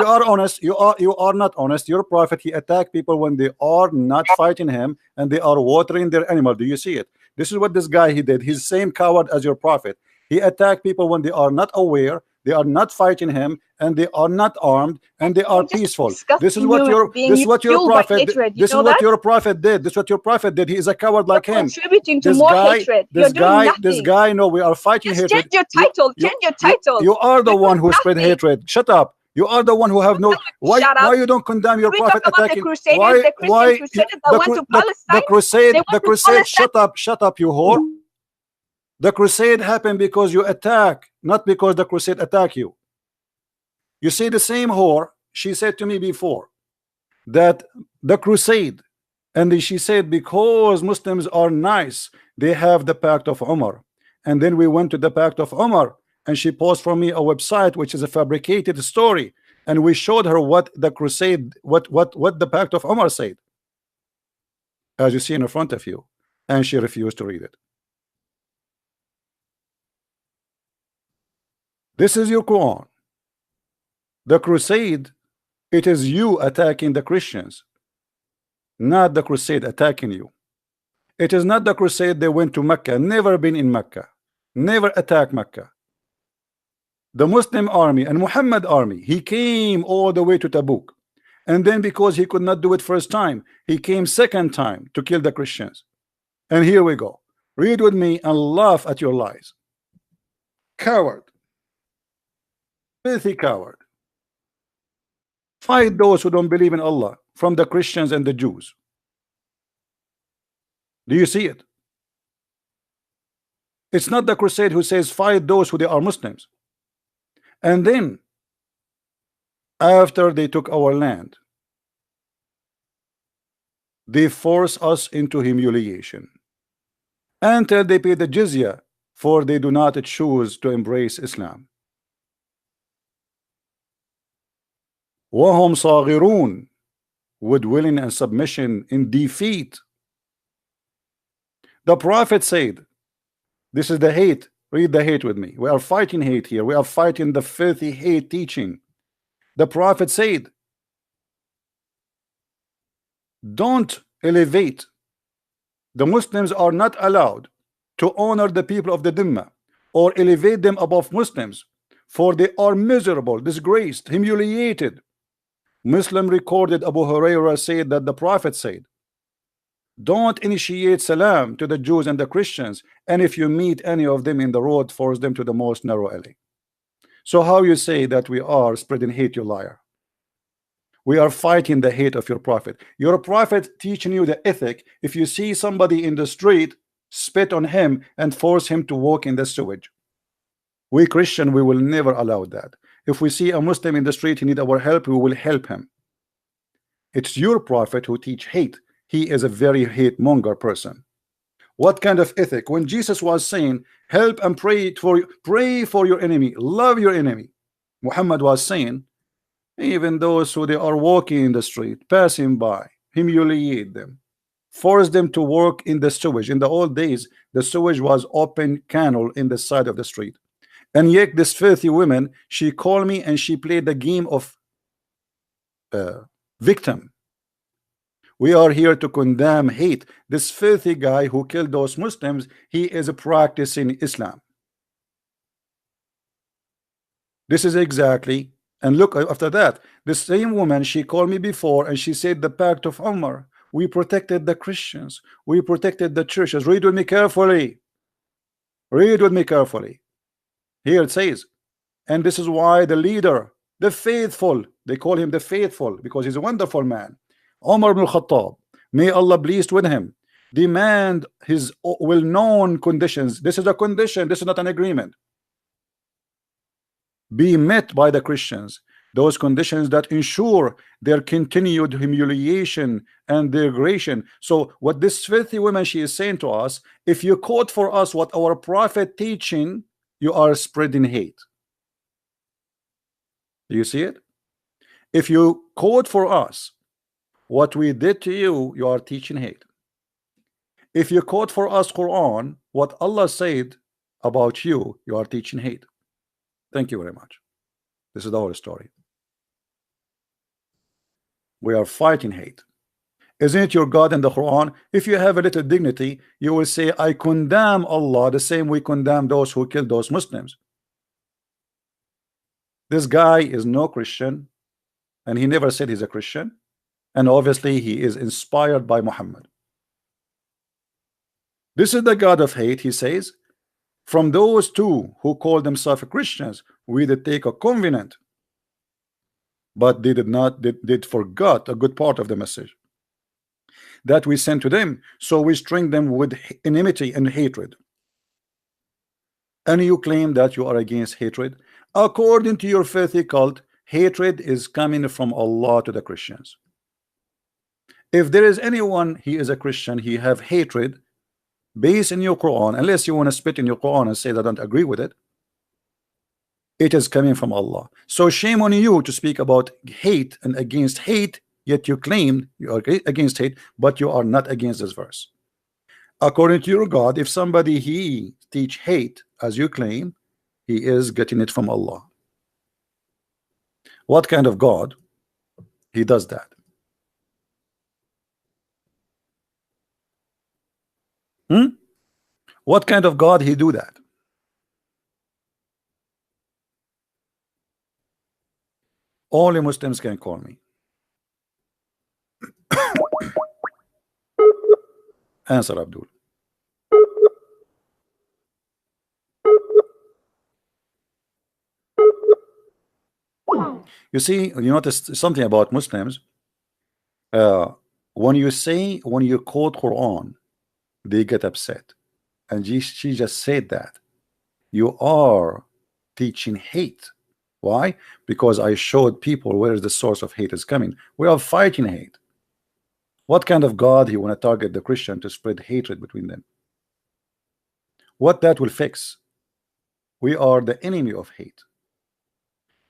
are honest, you are not honest. Your prophet, he attacked people when they are not fighting him and they are watering their animal. Do you see it? This is what this guy he did. He's the same coward as your prophet. He attacked people when they are not aware, they are not fighting him, and they are not armed, and they are peaceful. This is what your prophet did. This is what your prophet did. This is what your prophet did. He is a coward like him. Contributing to more hatred. This guy. No, we are fighting hatred. Change your title. Change your title. You are the one who spread hatred. Shut up. You are the one who have no. Why you don't condemn your prophet attacking? Why the crusade? Shut up, you whore. The crusade happened because you attack, not because the crusade attack you. You see, the same whore, she said to me before that the crusade, and she said because Muslims are nice, they have the pact of Umar. And then we went to the pact of Umar, and she posted for me a website which is a fabricated story, and we showed her what the crusade, what the pact of Umar said, as you see in front of you, and she refused to read it. This is your Quran. The crusade, it is you attacking the Christians, not the crusade attacking you. It is not the crusade they went to Mecca, never been in Mecca, never attacked Mecca. The Muslim army and Muhammad army, he came all the way to Tabuk, and then because he could not do it first time, he came second time to kill the Christians. And here we go. Read with me and laugh at your lies. Coward. Filthy coward. Fight those who don't believe in Allah from the Christians and the Jews. Do you see it? It's not the crusade who says fight those who they are Muslims. And then after they took our land, they force us into humiliation until they pay the jizya, for they do not choose to embrace Islam. وهم صاغرون, with willing and submission in defeat. The Prophet said, this is the hate. Read the hate with me. We are fighting hate here. We are fighting the filthy hate teaching. The Prophet said, don't elevate. The Muslims are not allowed to honor the people of the Dhimma or elevate them above Muslims, for they are miserable, disgraced, humiliated. Muslim recorded Abu Hurairah said that the Prophet said, don't initiate salam to the Jews and the Christians, and if you meet any of them in the road, force them to the most narrow alley. So how you say that we are spreading hate, you liar? We are fighting the hate of your prophet. Your prophet teaching you the ethic. If you see somebody in the street, spit on him and force him to walk in the sewage. We Christian, we will never allow that. If we see a Muslim in the street, he need our help, we will help him. It's your prophet who teach hate. He is a very hate monger person. What kind of ethic? When Jesus was saying, help and pray for your enemy, love your enemy, Muhammad was saying, even those who they are walking in the street, passing by, humiliate them, force them to work in the sewage. In the old days, the sewage was open canal in the side of the street. And yet this filthy woman, she called me and she played the game of victim. We are here to condemn hate. This filthy guy who killed those Muslims, he is practicing Islam. This is exactly, and look, after that, the same woman, she called me before and she said the pact of Umar, we protected the Christians, we protected the churches. Read with me carefully. Read with me carefully. Here it says, and this is why the leader, the faithful, they call him the faithful because he's a wonderful man, Umar ibn al-Khattab, may Allah pleased with him, demand his well-known conditions. This is a condition, this is not an agreement, be met by the Christians, those conditions that ensure their continued humiliation and degradation. So what this filthy woman, she is saying to us, if you quote for us what our prophet teaching, you are spreading hate. Do you see it? If you quote for us what we did to you, you are teaching hate. If you quote for us Quran, what Allah said about you, you are teaching hate. Thank you very much. This is the whole story. We are fighting hate. Isn't it your God in the Quran? If you have a little dignity, you will say, I condemn Allah the same we condemn those who killed those Muslims. This guy is no Christian, and he never said he's a Christian, and obviously he is inspired by Muhammad. This is the God of hate. He says, from those two who call themselves Christians, we did take a covenant, but they did forgot a good part of the message that we sent to them, so we string them with enmity and hatred. And you claim that you are against hatred. According to your filthy cult, hatred is coming from Allah to the Christians. If there is anyone, he is a Christian, he have hatred based in your Quran, unless you want to spit in your Quran and say that I don't agree with it, it is coming from Allah. So shame on you to speak about hate and against hate, yet you claim you are against hate, but you are not against this verse. According to your God, if somebody he teach hate as you claim, he is getting it from Allah. What kind of God he does that? What kind of God he do that? Only Muslims can call me. Answer, Abdul. You see, you notice something about Muslims. When you quote Quran, they get upset. And she just said that you are teaching hate. Why? Because I showed people where the source of hate is coming. We are fighting hate. What kind of God he want to target the Christian to spread hatred between them? What that will fix? We are the enemy of hate,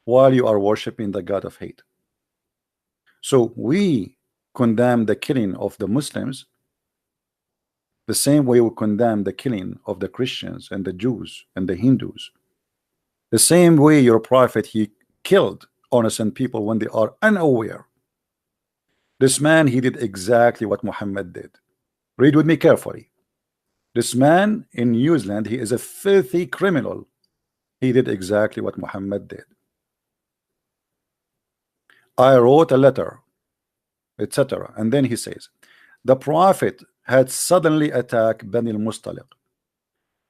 while you are worshiping the God of hate. So we condemn the killing of the Muslims the same way we condemn the killing of the Christians and the Jews and the Hindus. The same way your prophet, he killed innocent people when they are unaware. This man, he did exactly what Muhammad did. Read with me carefully. This man in New Zealand, he is a filthy criminal. He did exactly what Muhammad did. I wrote a letter, etc. And then he says, the prophet had suddenly attacked Bani al-Mustaliq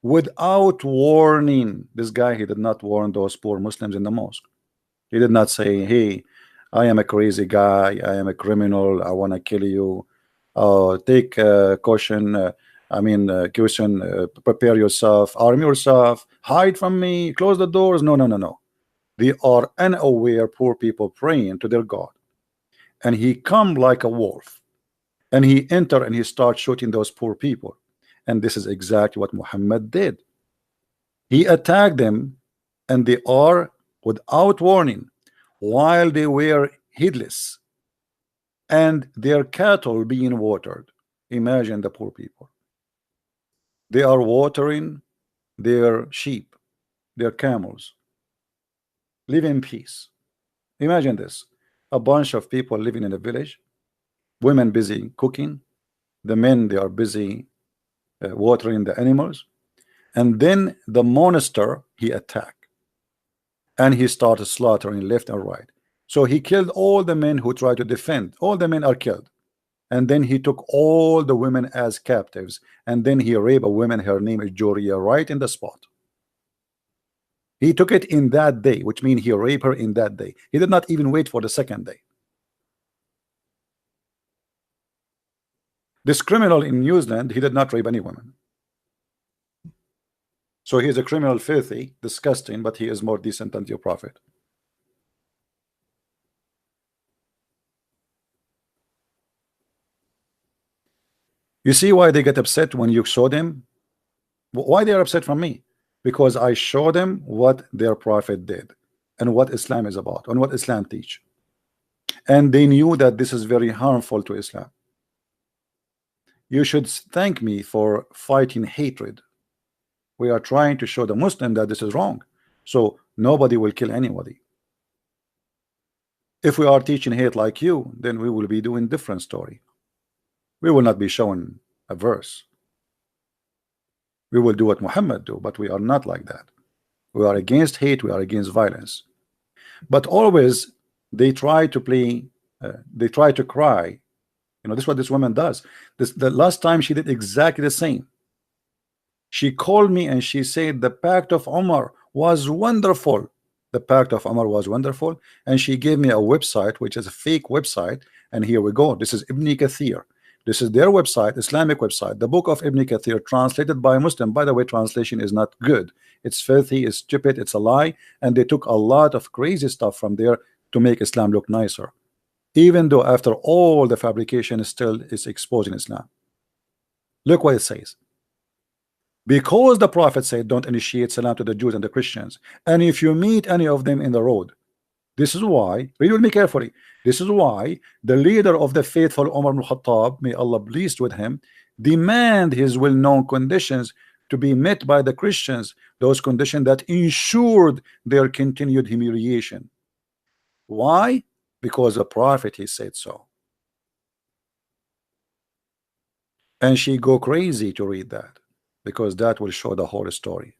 without warning. This guy, he did not warn those poor Muslims in the mosque. He did not say, hey, I am a crazy guy, I am a criminal, I want to kill you, take caution, caution, prepare yourself, arm yourself, hide from me, close the doors. No, no, no, no. They are unaware poor people praying to their God, and he come like a wolf, and he enter and he start shooting those poor people. And this is exactly what Muhammad did. He attacked them, and they are without warning, while they were heedless, and their cattle being watered. Imagine the poor people. They are watering their sheep, their camels. Live in peace. Imagine this. A bunch of people living in a village, women busy cooking, the men, they are busy watering the animals, and then the monster, he attacked, and he started slaughtering left and right. So he killed all the men who tried to defend. All the men are killed, and then he took all the women as captives, and then he raped a woman, her name is Joria, right in the spot. He took it in that day, which means he raped her in that day. He did not even wait for the second day. This criminal in New Zealand, he did not rape any woman. So he is a criminal, filthy, disgusting, but he is more decent than your prophet. You see why they get upset when you show them? Why they are upset from me? Because I show them what their prophet did and what Islam is about and what Islam teach. And they knew that this is very harmful to Islam. You should thank me for fighting hatred. We are trying to show the Muslim that this is wrong, so nobody will kill anybody. If we are teaching hate like you, then we will be doing different story. We will not be showing a verse. We will do what Muhammad do, but we are not like that. We are against hate, we are against violence. But always they try to play, they try to cry. You know, this is what this woman does. The last time she did exactly the same. She called me and she said the pact of Umar was wonderful. The pact of Umar was wonderful, and she gave me a website which is a fake website. And here we go. This is Ibn Kathir. This is their website, Islamic website, the book of Ibn Kathir, translated by a Muslim. By the way, translation is not good. It's filthy, it's stupid, it's a lie, and they took a lot of crazy stuff from there to make Islam look nicer. Even though after all the fabrication still is exposing Islam. Look what it says. Because the Prophet said, don't initiate salam to the Jews and the Christians, and if you meet any of them in the road, this is why, read with me carefully, this is why the leader of the faithful, Umar ibn Khattab, may Allah be pleased with him, demand his well-known conditions to be met by the Christians, those conditions that ensured their continued humiliation. Why? Because the Prophet, he said so. And she go crazy to read that, because that will show the whole story.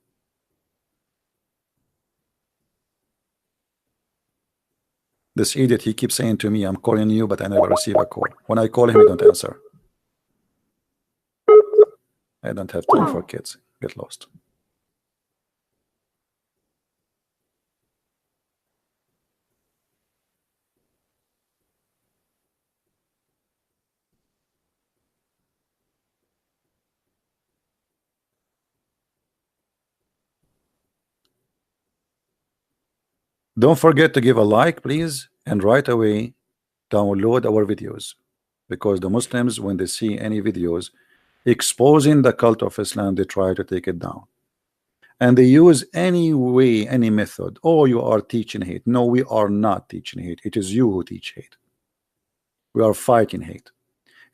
This idiot, he keeps saying to me, I'm calling you, but I never receive a call. When I call him, he don't answer. I don't have time for kids. Get lost. Don't forget to give a like, please, and right away download our videos, because the Muslims, when they see any videos exposing the cult of Islam, they try to take it down, and they use any way, any method. Oh, you are teaching hate. No, we are not teaching hate. It is you who teach hate. We are fighting hate.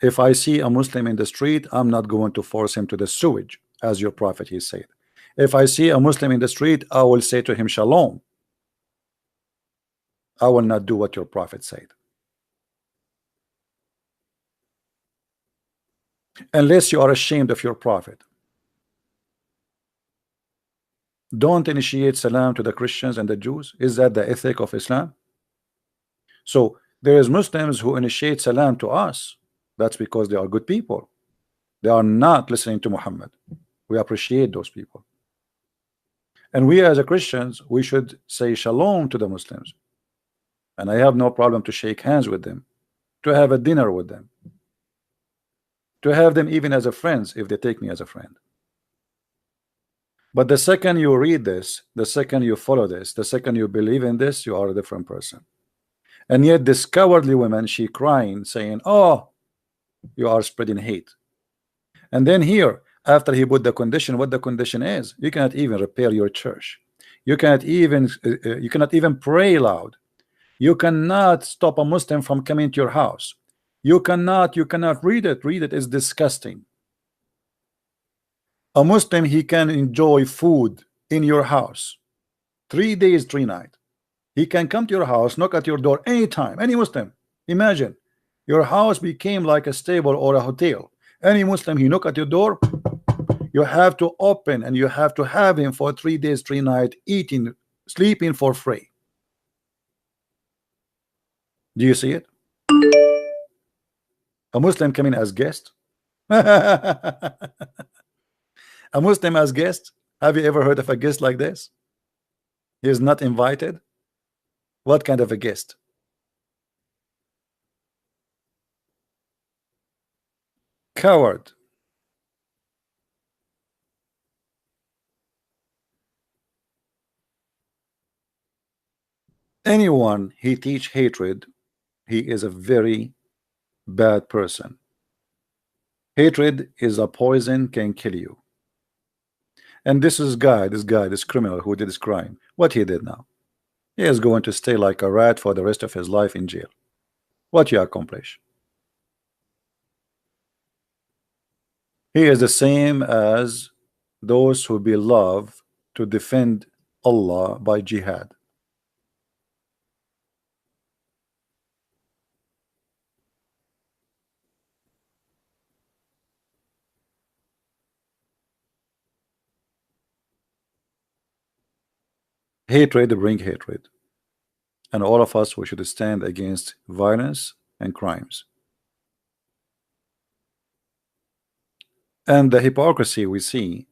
If I see a Muslim in the street, I'm not going to force him to the sewage, as your prophet he said. If I see a Muslim in the street, I will say to him shalom. I will not do what your prophet said. Unless you are ashamed of your prophet. Don't initiate salam to the Christians and the Jews. Is that the ethic of Islam? So there is Muslims who initiate salam to us. That's because they are good people. They are not listening to Muhammad. We appreciate those people. And we as a Christians, we should say shalom to the Muslims. And I have no problem to shake hands with them, to have a dinner with them, to have them even as a friends if they take me as a friend. But the second you read this, the second you follow this, the second you believe in this, you are a different person. And yet this cowardly woman, she crying, saying, oh, you are spreading hate. And then here, after he put the condition, what the condition is, you cannot even repair your church. You cannot even pray loud. You cannot stop a Muslim from coming to your house. You cannot read it. Read it is disgusting. A Muslim, he can enjoy food in your house 3 days, 3 nights. He can come to your house, knock at your door anytime. Any Muslim, imagine your house became like a stable or a hotel. Any Muslim, he knock at your door, you have to open and you have to have him for 3 days, 3 nights, eating, sleeping for free. Do you see it? A Muslim coming as guest. A Muslim as guest. Have you ever heard of a guest like this? He is not invited. What kind of a guest? Coward. Anyone he teach hatred, he is a very bad person. Hatred is a poison, can kill you. And this criminal who did this crime, what he did now, he is going to stay like a rat for the rest of his life in jail. What you accomplish? He is the same as those who love to defend Allah by jihad. Hatred bring hatred, and all of us, we should stand against violence and crimes. And the hypocrisy we see,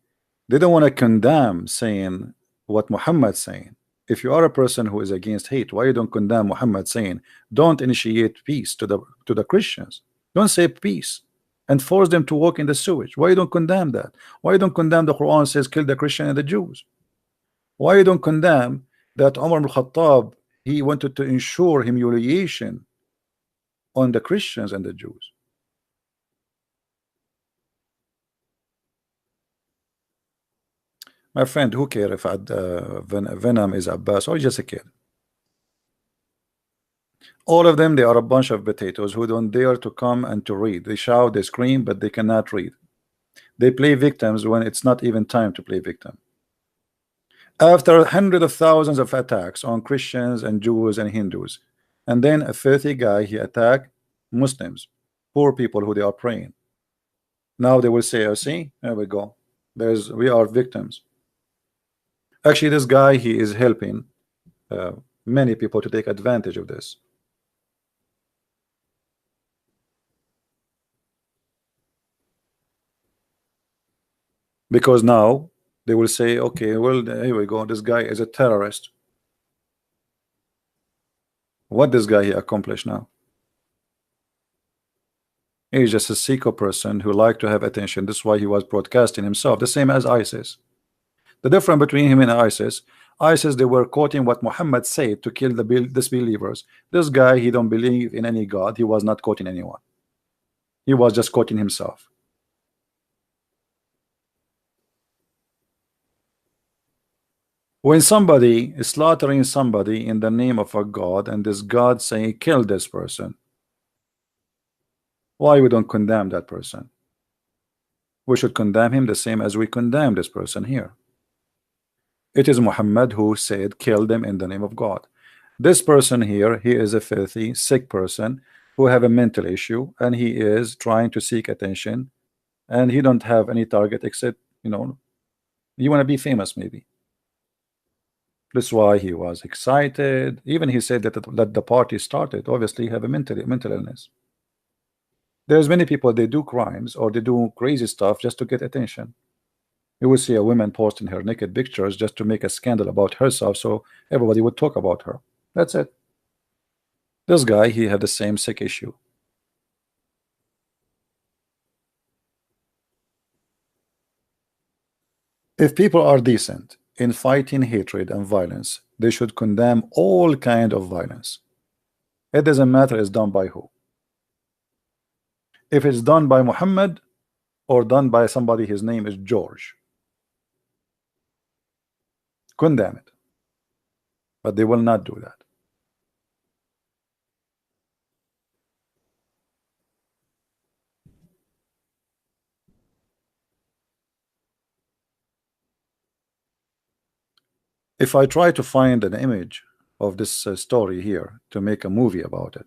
they don't want to condemn saying what Muhammad saying. If you are a person who is against hate, why you don't condemn Muhammad saying don't initiate peace to the Christians, don't say peace and force them to walk in the sewage? Why you don't condemn that? Why you don't condemn the Quran says kill the Christian and the Jews? Why you don't condemn that Umar ibn Khattab, he wanted to ensure humiliation on the Christians and the Jews? My friend, who cares if Venom is Abbas or just a kid? All of them, they are a bunch of potatoes who don't dare to come and to read. They shout, they scream, but they cannot read. They play victims when it's not even time to play victim. After hundreds of thousands of attacks on Christians and Jews and Hindus, and then a 30 guy, he attacked Muslims, poor people who they are praying. Now they will say, oh, see, there we go. We are victims. Actually, this guy, he is helping many people to take advantage of this. Because now they will say, okay, well, here we go. This guy is a terrorist. What this guy he accomplished now? He's just a psycho person who liked to have attention. This is why he was broadcasting himself, the same as ISIS. The difference between him and ISIS, they were quoting what Muhammad said to kill the disbelievers. This guy, he don't believe in any God. He was not quoting anyone. He was just quoting himself. When somebody is slaughtering somebody in the name of a God, and this God saying kill this person, Why we don't condemn that person? We should condemn him the same as we condemn this person here. It is Muhammad who said, kill them in the name of God. This person here, he is a filthy, sick person who have a mental issue, and he is trying to seek attention, and he don't have any target except, you want to be famous maybe. That's why he was excited. Even he said that the party started. Obviously, have a mental illness. There's many people, they do crimes or they do crazy stuff just to get attention. You will see a woman posting her naked pictures just to make a scandal about herself, so everybody would talk about her. That's it. This guy, he had the same sick issue. If people are decent in fighting hatred and violence, they should condemn all kind of violence. It doesn't matter it's done by who. If it's done by Muhammad or done by somebody, his name is George, condemn it. But they will not do that. If I try to find an image of this story here to make a movie about it,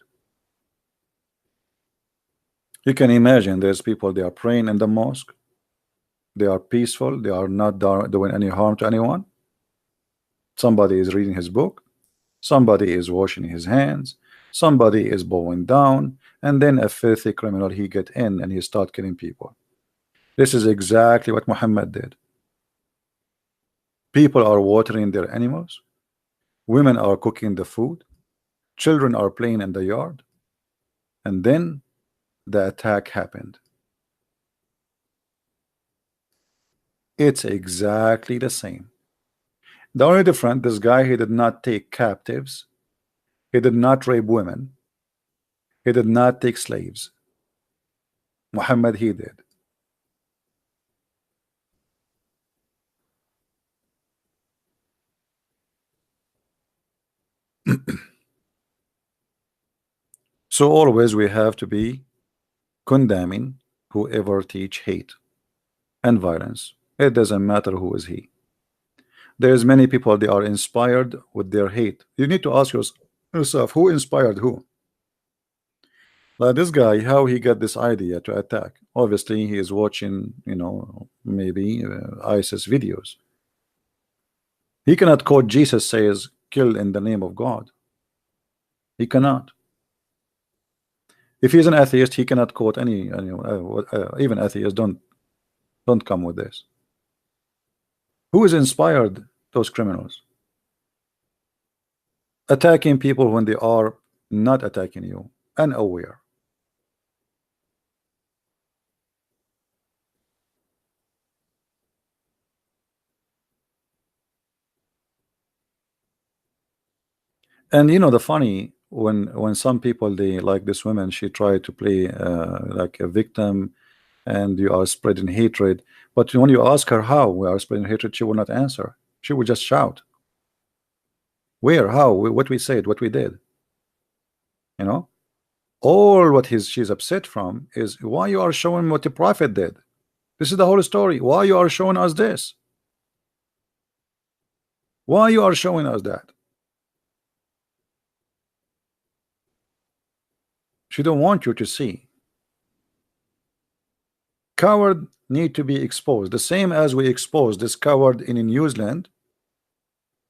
you can imagine there's people, they are praying in the mosque, they are peaceful, they are not doing any harm to anyone. Somebody is reading his book, somebody is washing his hands, somebody is bowing down, and then a filthy criminal, he get in and he start killing people. This is exactly what Muhammad did. People are watering their animals, women are cooking the food, children are playing in the yard, and then the attack happened. It's exactly the same. The only difference, this guy, he did not take captives, he did not rape women, he did not take slaves. Muhammad, he did. So always we have to be condemning whoever teach hate and violence. It doesn't matter who is he. There's many people, they are inspired with their hate. You need to ask yourself, who inspired who? Like this guy, how he got this idea to attack? Obviously he is watching, maybe ISIS videos. He cannot quote Jesus says kill in the name of God. He cannot. If he's an atheist, he cannot quote any even atheists don't come with this. Who is inspired those criminals? Attacking people when they are not attacking you, unaware. And the funny, when some people, they like this woman, she tried to play like a victim, and you are spreading hatred, but when you ask her how we are spreading hatred, she will not answer. She will just shout. Where, how, what we said, what we did. All what she's upset from is why you are showing what the prophet did. This is the whole story. Why you are showing us this? Why you are showing us that? She don't want you to see. Coward need to be exposed. The same as we expose this coward in New Zealand,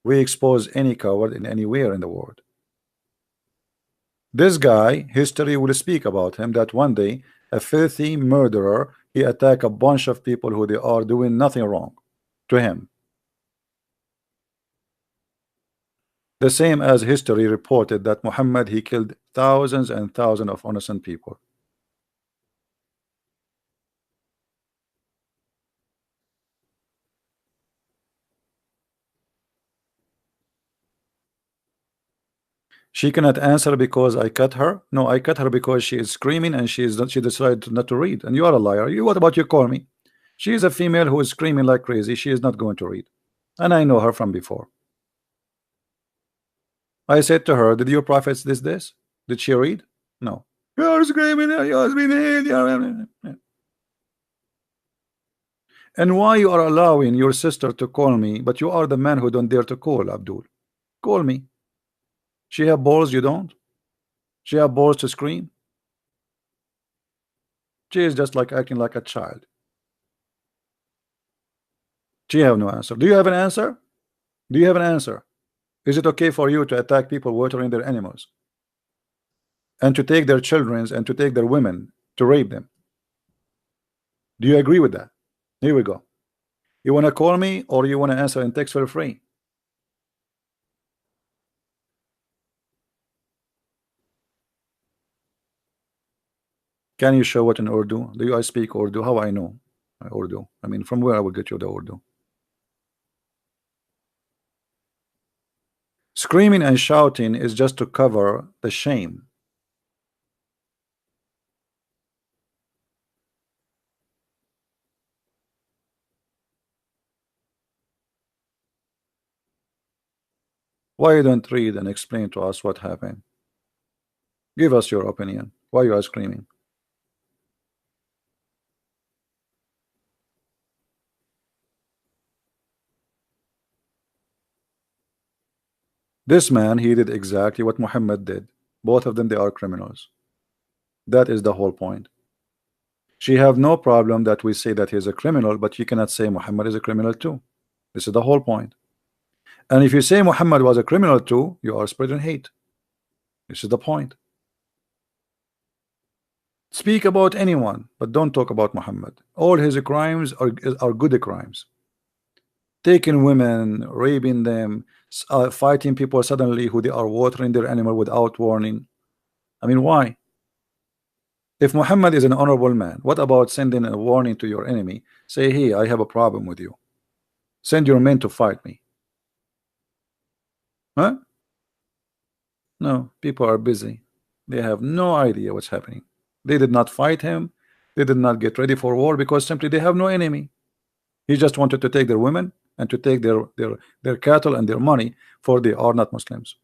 we expose any coward in anywhere in the world. This guy, history will speak about him, that one day a filthy murderer, he attacked a bunch of people who they are doing nothing wrong to him. The same as history reported that Muhammad, he killed thousands and thousands of innocent people. She cannot answer because I cut her. No, I cut her because she is screaming and she decided not to read. And you are a liar. What about you call me? She is a female who is screaming like crazy. She is not going to read. And I know her from before. I said to her, did your prophets this? Did she read? No. You're screaming, you're being hit. And why you are allowing your sister to call me, but you are the man who don't dare to call Abdul? Call me. She have balls, you don't? She have balls to scream? She is just like acting like a child. She have no answer. Do you have an answer? Do you have an answer? Is it okay for you to attack people watering their animals and to take their children and to take their women to rape them? Do you agree with that? Here we go. You want to call me or you want to answer in text for free? Can you show what in Urdu? Do I speak Urdu? How I know Urdu? I mean, from where I will get you the Urdu? Screaming and shouting is just to cover the shame. Why you don't read and explain to us what happened? Give us your opinion. Why you are screaming? This man, he did exactly what Muhammad did. Both of them, they are criminals. That is the whole point. She have no problem that we say that he's a criminal, but you cannot say Muhammad is a criminal too. This is the whole point. And if you say Muhammad was a criminal too, you are spreading hate. This is the point. Speak about anyone, but don't talk about Muhammad. All his crimes are good crimes. Taking women, raping them, fighting people suddenly who they are watering their animal without warning. I mean, why? If Muhammad is an honorable man, what about sending a warning to your enemy? Say, hey, I have a problem with you. Send your men to fight me. Huh? No, people are busy. They have no idea what's happening. They did not fight him. They did not get ready for war because simply they have no enemy. He just wanted to take their women and to take their cattle and their money, for they are not Muslims.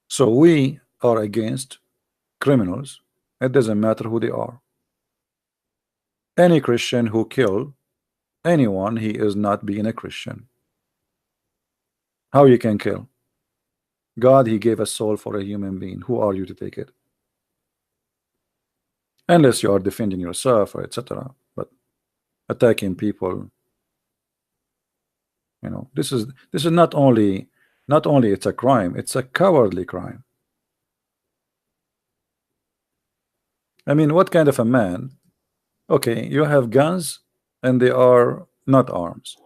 So we are against criminals. It doesn't matter who they are. Any Christian who kill anyone, he is not being a Christian. How you can kill? God, he gave a soul for a human being. Who are you to take it? Unless you are defending yourself or etc. But attacking people, this is not only it's a crime, it's a cowardly crime. I mean, what kind of a man? Okay, you have guns and they are not arms.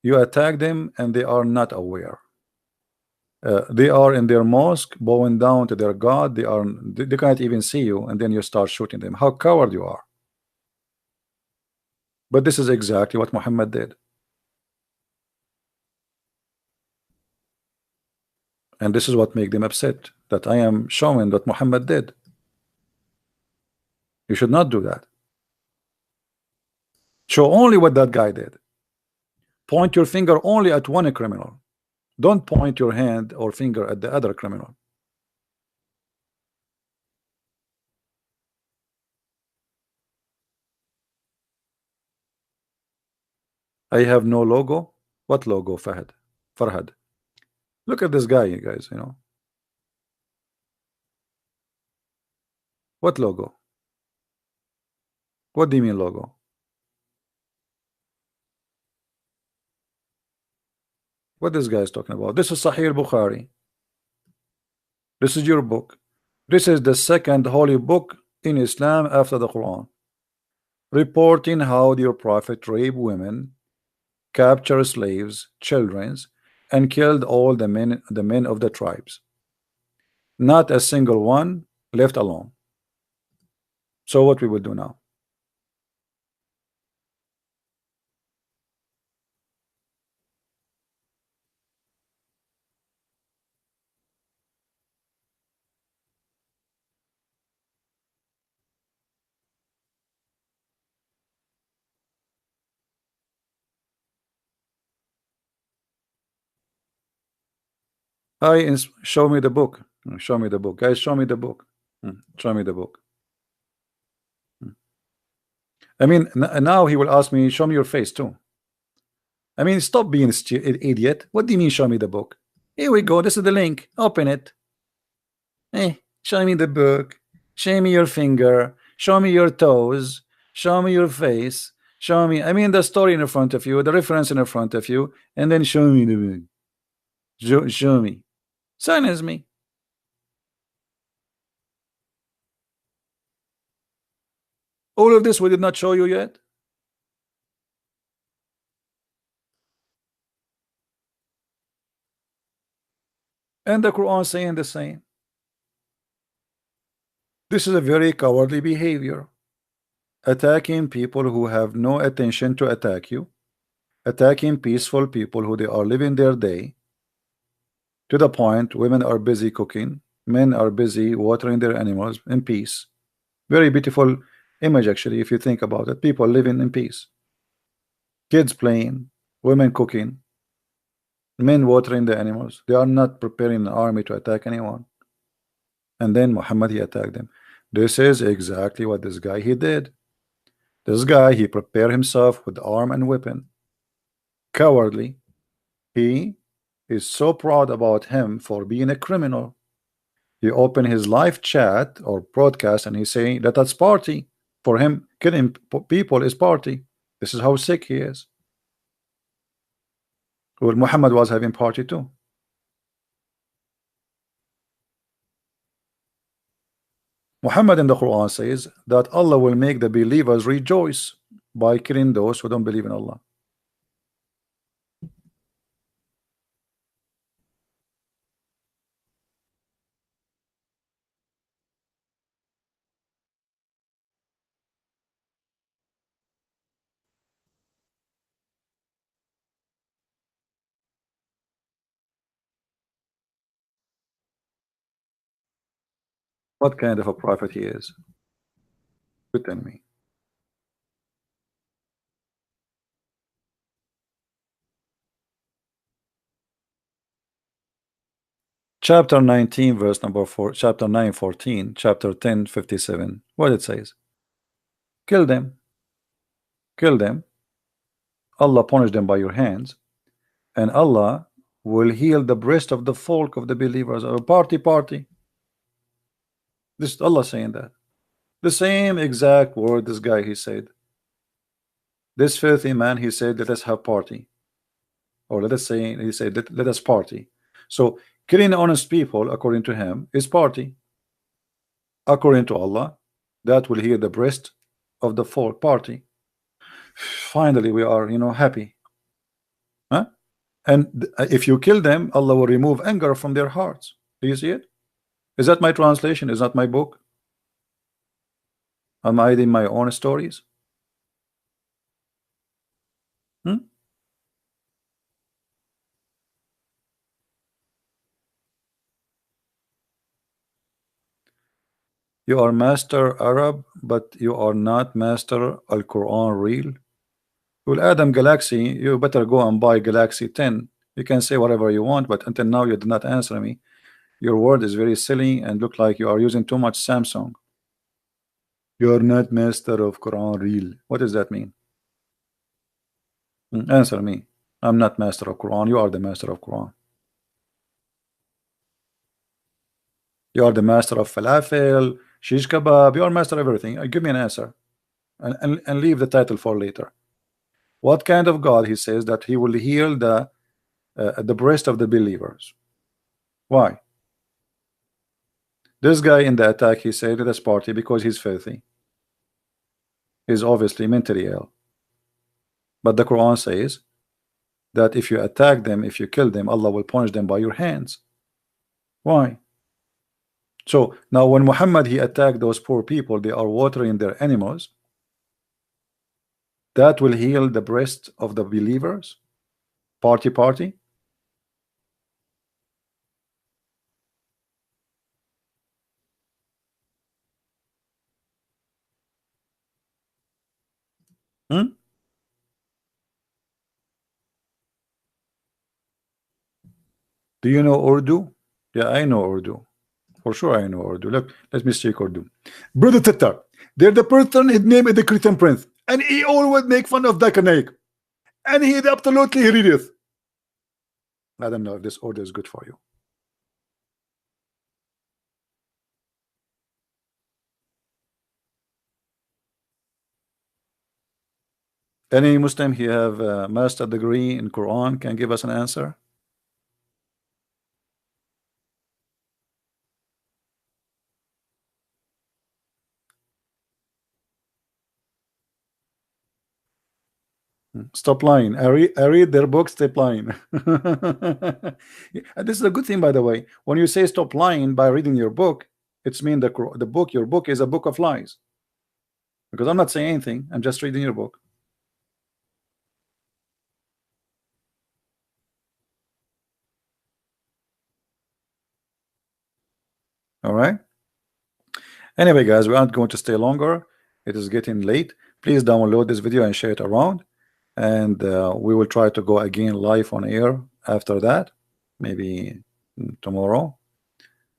You attack them and they are not aware. They are in their mosque bowing down to their God. They can't even see you, and then you start shooting them. How coward you are. But this is exactly what Muhammad did. And this is what makes them upset, that I am showing what Muhammad did. You should not do that. Show only what that guy did. Point your finger only at one criminal. Don't point your hand or finger at the other criminal. I have no logo. What logo, Fahad? Farhad. Look at this guy, you guys, What logo? What do you mean logo? What this guy is talking about? This is Sahih Bukhari. This is your book. This is the second holy book in Islam after the Quran, reporting how your prophet raped women, captured slaves, children, and killed all the men of the tribes. Not a single one left alone. So what we will do now? Show me the book. Show me the book, guys. Show me the book. Show me the book. I mean, now he will ask me, show me your face too. I mean, stop being idiot. What do you mean, show me the book? Here we go. This is the link. Open it. Show me the book. Show me your finger. Show me your toes. Show me your face. Show me. I mean, the story in front of you, the reference in front of you, and then show me the book. Show me. Silence me. All of this we did not show you yet. And the Quran saying the same. This is a very cowardly behavior. Attacking people who have no attention to attack you. Attacking peaceful people who they are living their day. To the point, women are busy cooking. Men are busy watering their animals in peace. Very beautiful image, actually, if you think about it. People living in peace. Kids playing. Women cooking. Men watering the animals. They are not preparing an army to attack anyone. And then Muhammad, he attacked them. This is exactly what this guy he did. This guy, he prepared himself with arm and weapon. Cowardly. He is so proud about him for being a criminal. He opened his live chat or broadcast and he's saying that that's party. For him, killing people is party. This is how sick he is. Well, Muhammad was having party too. Muhammad in the Quran says that Allah will make the believers rejoice by killing those who don't believe in Allah. What kind of a prophet he is? You tell me. Chapter 19, verse number 4, chapter 9, 14, chapter 10, 57. What it says? Kill them. Kill them. Allah punish them by your hands. And Allah will heal the breast of the folk of the believers. Or party. This is Allah saying that. The same exact word this guy he said. This filthy man, he said, let us have party. Or let us say, he said, let us party. So killing honest people, according to him, is party. According to Allah, that will heal the breast of the folk party. Finally, we are, happy. Huh? And if you kill them, Allah will remove anger from their hearts. Do you see it? Is that my translation? Is that my book? Am I in my own stories? You are master Arab, but you are not master Al-Quran real. Well, Adam Galaxy, you better go and buy Galaxy 10. You can say whatever you want, but until now you did not answer me. Your word is very silly and look like you are using too much Samsung. You are not master of Quran real. What does that mean? Answer me. I'm not master of Quran. You are the master of Quran. You are the master of falafel, shish kebab. You are master of everything. Give me an answer, and leave the title for later. What kind of God he says that he will heal the breast of the believers? Why? This guy in the attack, he said, let us party because he's filthy. He's obviously mentally ill. But the Quran says that if you attack them, if you kill them, Allah will punish them by your hands. Why? So now when Muhammad he attacked those poor people, they are watering their animals. That will heal the breast of the believers. Party. Do you know Urdu? Yeah, I know Urdu. For sure I know Urdu. Look, let me speak Urdu. Brother Tatar, they're the person, his name is the Christian Prince. And he always make fun of Dakanek. And he absolutely hideous. I don't know if this order is good for you. Any Muslim who have a master degree in Quran can give us an answer? Stop lying. I read their books, stop lying. And this is a good thing, by the way. When you say stop lying by reading your book, it's mean the book, your book is a book of lies. Because I'm not saying anything, I'm just reading your book. All right. Anyway, guys, we aren't going to stay longer. It is getting late. Please download this video and share it around. And we will try to go again live on air after that, maybe tomorrow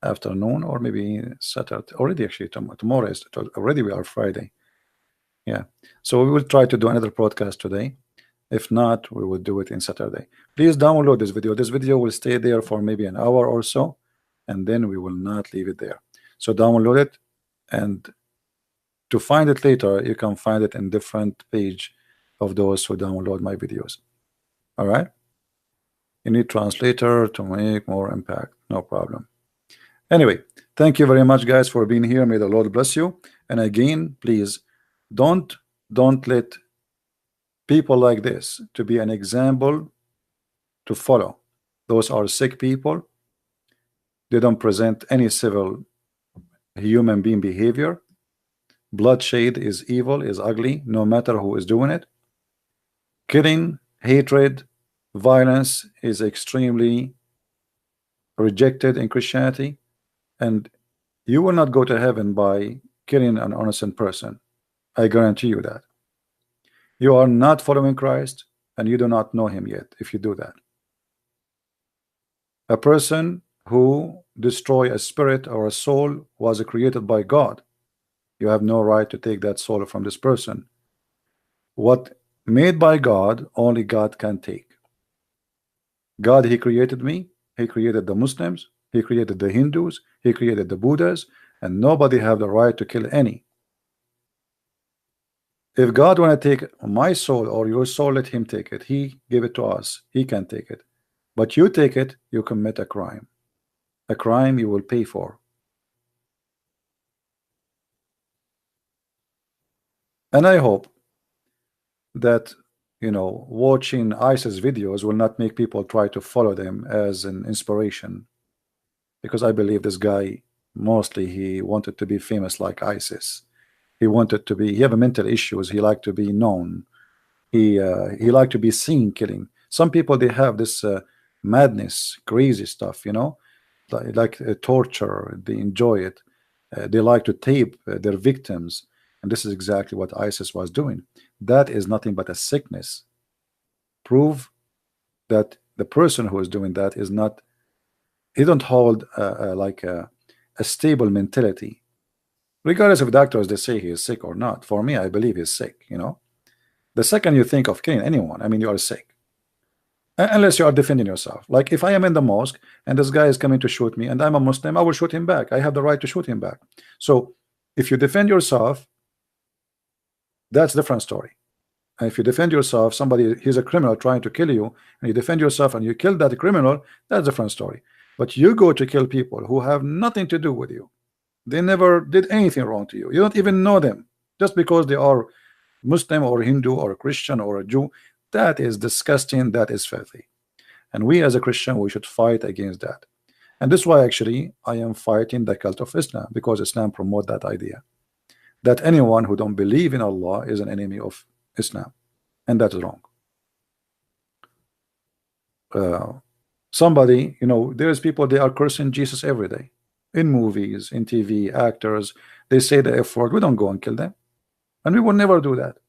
afternoon, or maybe Saturday. Already, actually, tomorrow is already, we are Friday. Yeah. So we will try to do another podcast today. If not, we will do it in Saturday. Please download this video. This video will stay there for maybe an hour or so, and then we will not leave it there. So download it, and to find it later, you can find it in different page of those who download my videos. All right. You need translator to make more impact. No problem. Anyway, thank you very much, guys, for being here. May the Lord bless you. And again, please don't let people like this to be an example to follow. Those are sick people. They don't present any civil human being behavior. Bloodshed is evil, is ugly, no matter who is doing it. Killing, hatred, violence is extremely rejected in Christianity, and you will not go to heaven by killing an innocent person. I guarantee you that. You are not following Christ, and you do not know him yet if you do that. A person who destroy a spirit or a soul was created by God. You have no right to take that soul from this person. What made by God, only God can take. God, he created me, he created the Muslims, he created the Hindus, he created the Buddhas, and nobody have the right to kill any. If God want to take my soul or your soul, let him take it. He gave it to us, he can take it. But you take it, you commit a crime. A crime you will pay for. And I hope that, you know, watching ISIS videos will not make people try to follow them as an inspiration, because I believe this guy, mostly he wanted to be famous like ISIS. He wanted to be, he have a mental issues, he liked to be known, he liked to be seen killing. Some people, they have this madness, crazy stuff, you know, like torture, they enjoy it. They like to tape their victims, and this is exactly what ISIS was doing. That is nothing but a sickness. Prove that the person who is doing that is not, he don't hold like a stable mentality, regardless of doctors they say he is sick or not. For me, I believe he's sick. You know, the second you think of killing anyone, I mean, you are sick. Unless you are defending yourself. Like if I am in the mosque and this guy is coming to shoot me and I'm a Muslim, I will shoot him back. I have the right to shoot him back. So if you defend yourself, that's a different story. And if you defend yourself, somebody, he's a criminal trying to kill you, and you defend yourself and you kill that criminal, that's a different story. But you go to kill people who have nothing to do with you. They never did anything wrong to you. You don't even know them. Just because they are Muslim or Hindu or a Christian or a Jew, that is disgusting, that is filthy. And we as a Christian, we should fight against that. And this is why actually I am fighting the cult of Islam, because Islam promote that idea, that anyone who don't believe in Allah is an enemy of Islam, and that is wrong. Somebody, you know, there's people, they are cursing Jesus every day in movies, in TV, actors, they say the F word. We don't go and kill them, and we will never do that.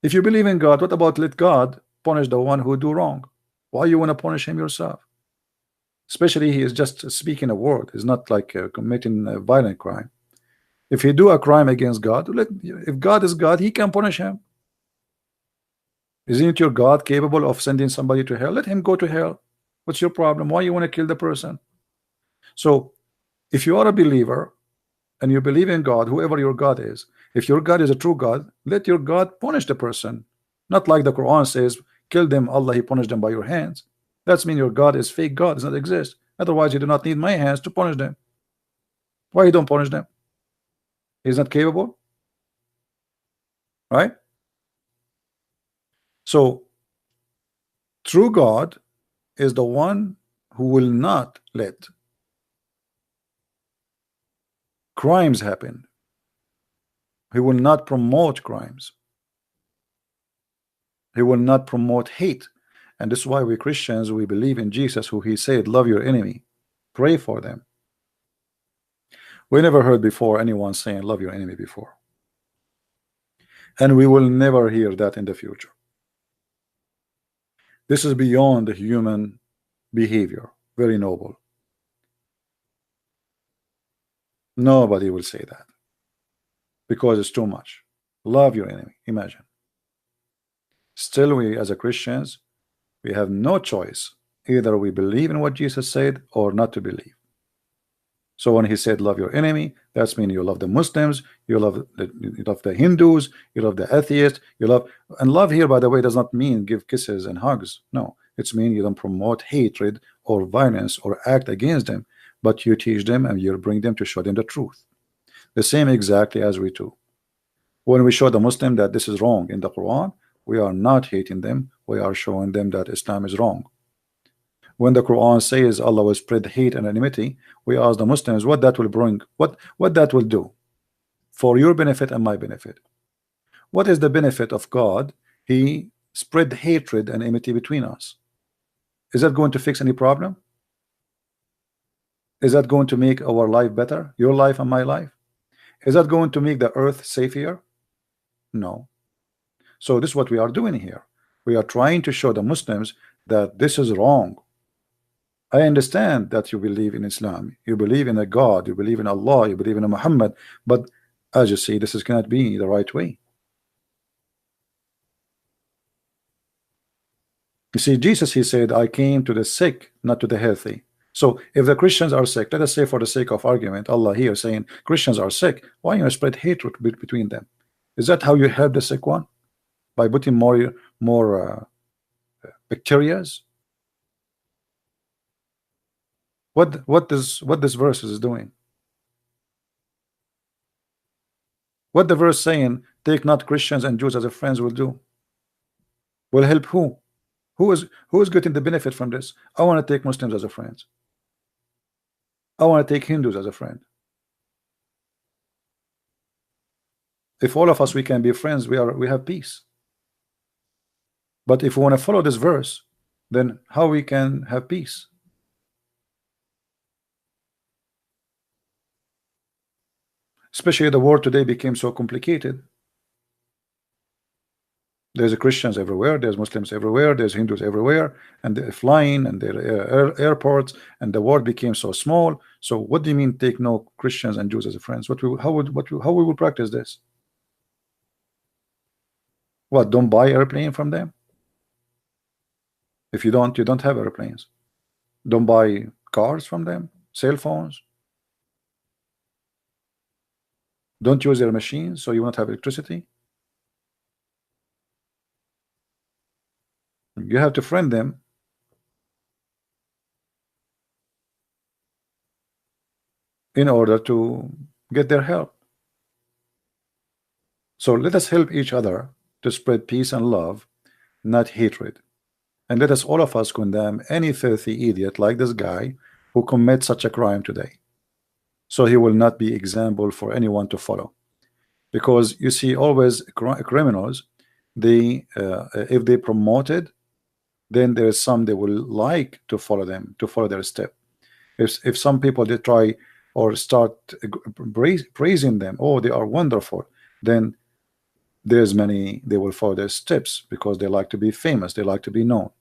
If you believe in God, what about let God punish the one who do wrong? Why you want to punish him yourself? Especially he is just speaking a word. He's not like committing a violent crime. If he do a crime against God, if God is God, he can punish him. Isn't your God capable of sending somebody to hell? Let him go to hell. What's your problem? Why you want to kill the person? So if you are a believer and you believe in God, whoever your God is, if your God is a true God, let your God punish the person. Not like the Quran says, kill them, Allah, he punished them by your hands. That's mean your God is fake God, does not exist. Otherwise, you do not need my hands to punish them. Why you don't punish them? He's not capable, right? So true God is the one who will not let crimes happen. He will not promote crimes. He will not promote hate. And this is why we Christians, we believe in Jesus, who he said, love your enemy, pray for them. We never heard before anyone saying love your enemy before, and we will never hear that in the future. This is beyond the human behavior, very noble. Nobody will say that because it's too much. Love your enemy, imagine. Still, we as a Christians, we have no choice. Either we believe in what Jesus said or not to believe. So when he said love your enemy, that's mean you love the Muslims, you love the Hindus, you love the atheists, you love, and love here, by the way, does not mean give kisses and hugs. No, it's mean you don't promote hatred or violence or act against them, but you teach them and you bring them to show them the truth. The same exactly as we do. When we show the Muslim that this is wrong in the Quran, we are not hating them, we are showing them that Islam is wrong. When the Quran says Allah will spread hate and enmity, we ask the Muslims what that will bring, what that will do for your benefit and my benefit. What is the benefit of God? He spread hatred and enmity between us. Is that going to fix any problem? Is that going to make our life better, your life and my life? Is that going to make the earth safer? No. So this is what we are doing here. We are trying to show the Muslims that this is wrong. I understand that you believe in Islam, you believe in a God, you believe in Allah, you believe in a Muhammad, but as you see, this cannot be the right way. You see, Jesus, he said, I came to the sick, not to the healthy. So if the Christians are sick, let us say for the sake of argument, Allah here saying Christians are sick, why you spread hatred between them? Is that how you help the sick one? By putting more bacterias? What this verse is doing? What the verse saying, take not Christians and Jews as a friends will do? Will help who? Who is getting the benefit from this? I want to take Muslims as a friends. I want to take Hindus as a friend. If all of us we can be friends, we have peace. But if we want to follow this verse, then how we can have peace? Especially the world today became so complicated. There's Christians everywhere, there's Muslims everywhere, there's Hindus everywhere, and they're flying and they're airports, and the world became so small. So what do you mean take no Christians and Jews as friends? How we will practice this? What, don't buy airplane from them? If you don't have airplanes. Don't buy cars from them, cell phones. Don't use their machines, so you won't have electricity. You have to friend them. In order to get their help. So let us help each other to spread peace and love, not hatred. And let us all of us condemn any filthy idiot like this guy who commits such a crime today. So he will not be example for anyone to follow. Because you see, always criminals, they if they promoted, then there is some they will like to follow them, to follow their step. If some people they try or start praising them, oh, they are wonderful, then there's many they will follow their steps because they like to be famous, they like to be known.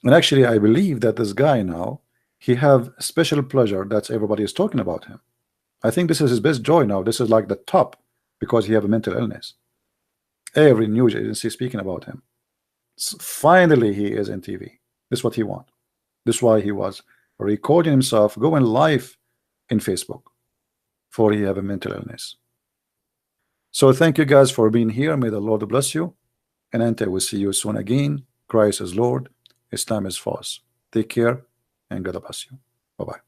And actually, I believe that this guy now, he have special pleasure that everybody is talking about him. I think this is his best joy now. This is like the top because he have a mental illness. Every news agency speaking about him. So finally, he is in TV. This is what he want. This is why he was recording himself going live in Facebook for he have a mental illness. So thank you guys for being here. May the Lord bless you. And I will see you soon again. Christ is Lord. Islam is false. Take care and God bless you. Bye-bye.